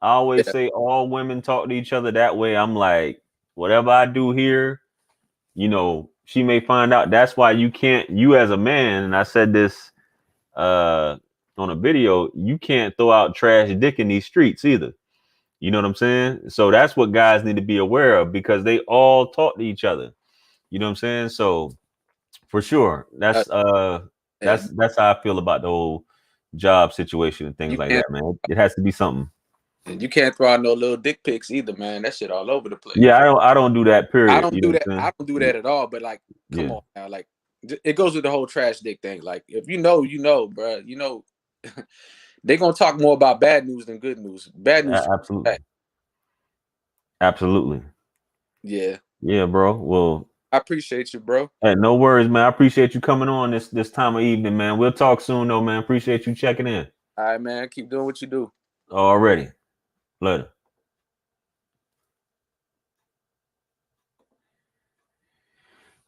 I always say all women talk to each other. That way I'm like, whatever I do here, you know, she may find out. That's why you as a man, and I said this on a video, you can't throw out trash dick in these streets either. You know what I'm saying? So that's what guys need to be aware of because they all talk to each other. You know what I'm saying? So for sure, that's how I feel about the whole job situation and things like that, man. It has to be something.
And you can't throw out no little dick pics either, man. That shit all over the place.
Yeah, I don't do that. Period.
I don't do that. I don't do that at all. But like, come on now, like it goes with the whole trash dick thing. Like, if you know, bro. You know, they're gonna talk more about bad news than good news. Bad news.
Absolutely. Absolutely.
Yeah.
Yeah, bro. Well,
I appreciate you, bro.
Hey, no worries, man. I appreciate you coming on this time of evening, man. We'll talk soon, though, man. Appreciate you checking in.
All right, man. Keep doing what you do.
Already. Later.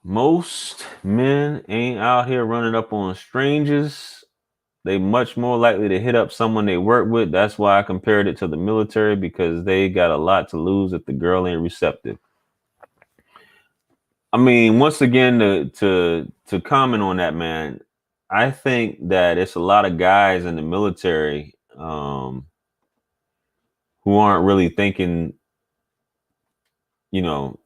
Most men ain't out here running up on strangers. They much more likely to hit up someone they work with. That's why I compared it to the military, because they got a lot to lose if the girl ain't receptive. I mean, once again, to comment on that, man, I think that it's a lot of guys in the military who aren't really thinking, you know,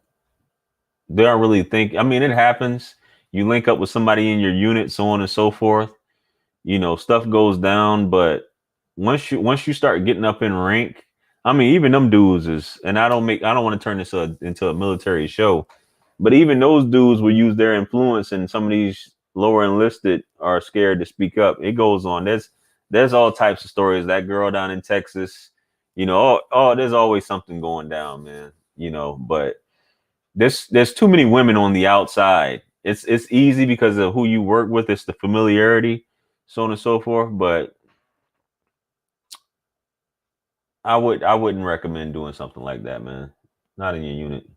they aren't really thinking. I mean, it happens. You link up with somebody in your unit, so on and so forth. You know, stuff goes down, but once you start getting up in rank, I mean, even them dudes is, and I don't want to turn this into a military show, but even those dudes will use their influence, and some of these lower enlisted are scared to speak up. It goes on. There's all types of stories. That girl down in Texas, you know, there's always something going down, man. You know, but there's too many women on the outside. It's easy because of who you work with. It's the familiarity, so on and so forth. But I wouldn't recommend doing something like that, man. Not in your unit.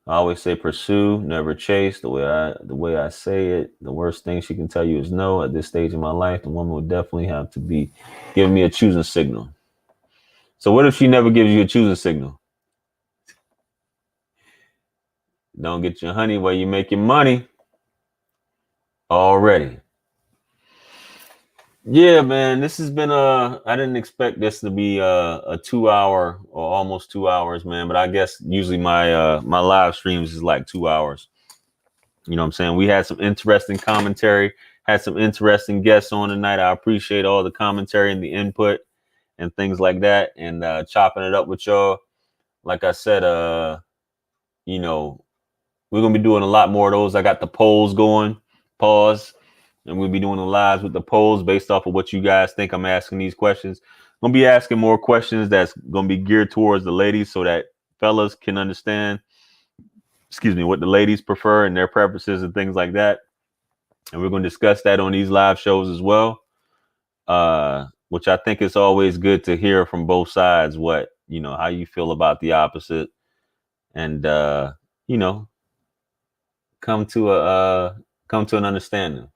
I always say pursue, never chase. The way I say it, the worst thing she can tell you is no. At this stage in my life, the woman would definitely have to be giving me a choosing signal. So what if she never gives you a choosing signal? Don't get your honey where you make your money already. Yeah, man, this has been I didn't expect this to be a 2 hour or almost 2 hours, man. But I guess usually my my live streams is like 2 hours. You know what I'm saying? We had some interesting commentary, had some interesting guests on tonight. I appreciate all the commentary and the input. and things like that, and chopping it up with y'all. Like I said, you know, we're gonna be doing a lot more of those. I got the polls going. Pause. And we'll be doing the lives with the polls based off of what you guys think I'm asking these questions. I'm gonna be asking more questions that's gonna be geared towards the ladies so that fellas can understand, excuse me, what the ladies prefer and their preferences and things like that. And we're gonna discuss that on these live shows as well. Which I think it's always good to hear from both sides what, you know, how you feel about the opposite, and you know, come to an understanding.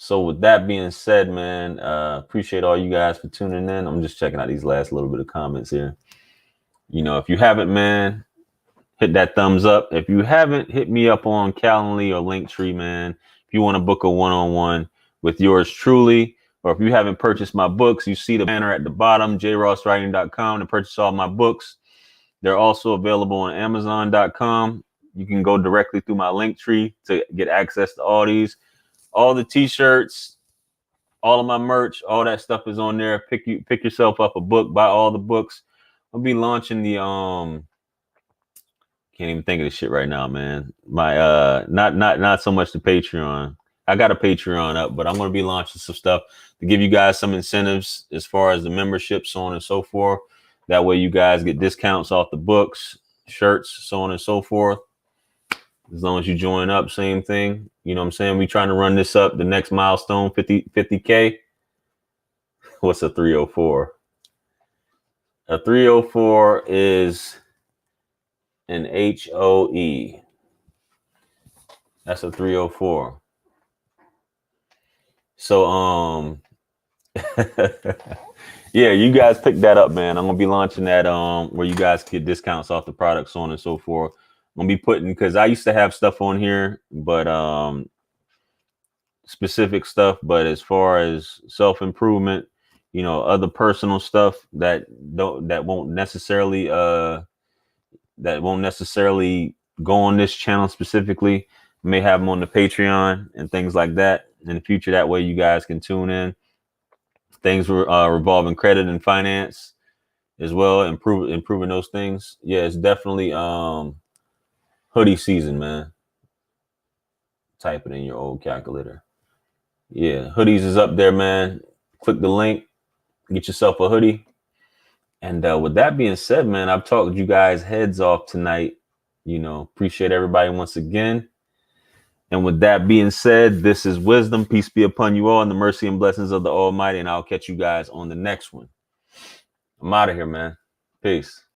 So with that being said, man, appreciate all you guys for tuning in. I'm just checking out these last little bit of comments here. You know, if you haven't, man, hit that thumbs up. If you haven't, hit me up on Calendly or Linktree, man. If you want to book a one-on-one with yours truly, or if you haven't purchased my books, you see the banner at the bottom, jrwisdom to purchase all my books. They're also available on Amazon.com. You can go directly through my Linktree to get access to all these. All the t-shirts, all of my merch, all that stuff is on there. Pick yourself up a book, buy all the books. I'll be launching the can't even think of this shit right now, man. My not so much the Patreon. I got a Patreon up, but I'm gonna be launching some stuff to give you guys some incentives as far as the membership, so on and so forth. That way you guys get discounts off the books, shirts, so on and so forth. As long as you join up, same thing. You know what I'm saying? We trying to run this up. The next milestone, 50K. What's a 304? A 304 is an HOE. That's a 304. So yeah, you guys pick that up, man. I'm gonna be launching that where you guys get discounts off the product, so on and so forth. I'm gonna be putting, because I used to have stuff on here, but specific stuff, but as far as self-improvement, you know, other personal stuff that won't necessarily go on this channel specifically. May have them on the Patreon and things like that in the future. That way you guys can tune in. Things revolving credit and finance as well, improving those things. Yeah, it's definitely hoodie season, man. Type it in your old calculator. Yeah, hoodies is up there, man. Click the link, get yourself a hoodie. And with that being said, man, I've talked you guys heads off tonight. You know, appreciate everybody once again. And with that being said, this is Wisdom. Peace be upon you all, and the mercy and blessings of the Almighty. And I'll catch you guys on the next one. I'm out of here, man. Peace.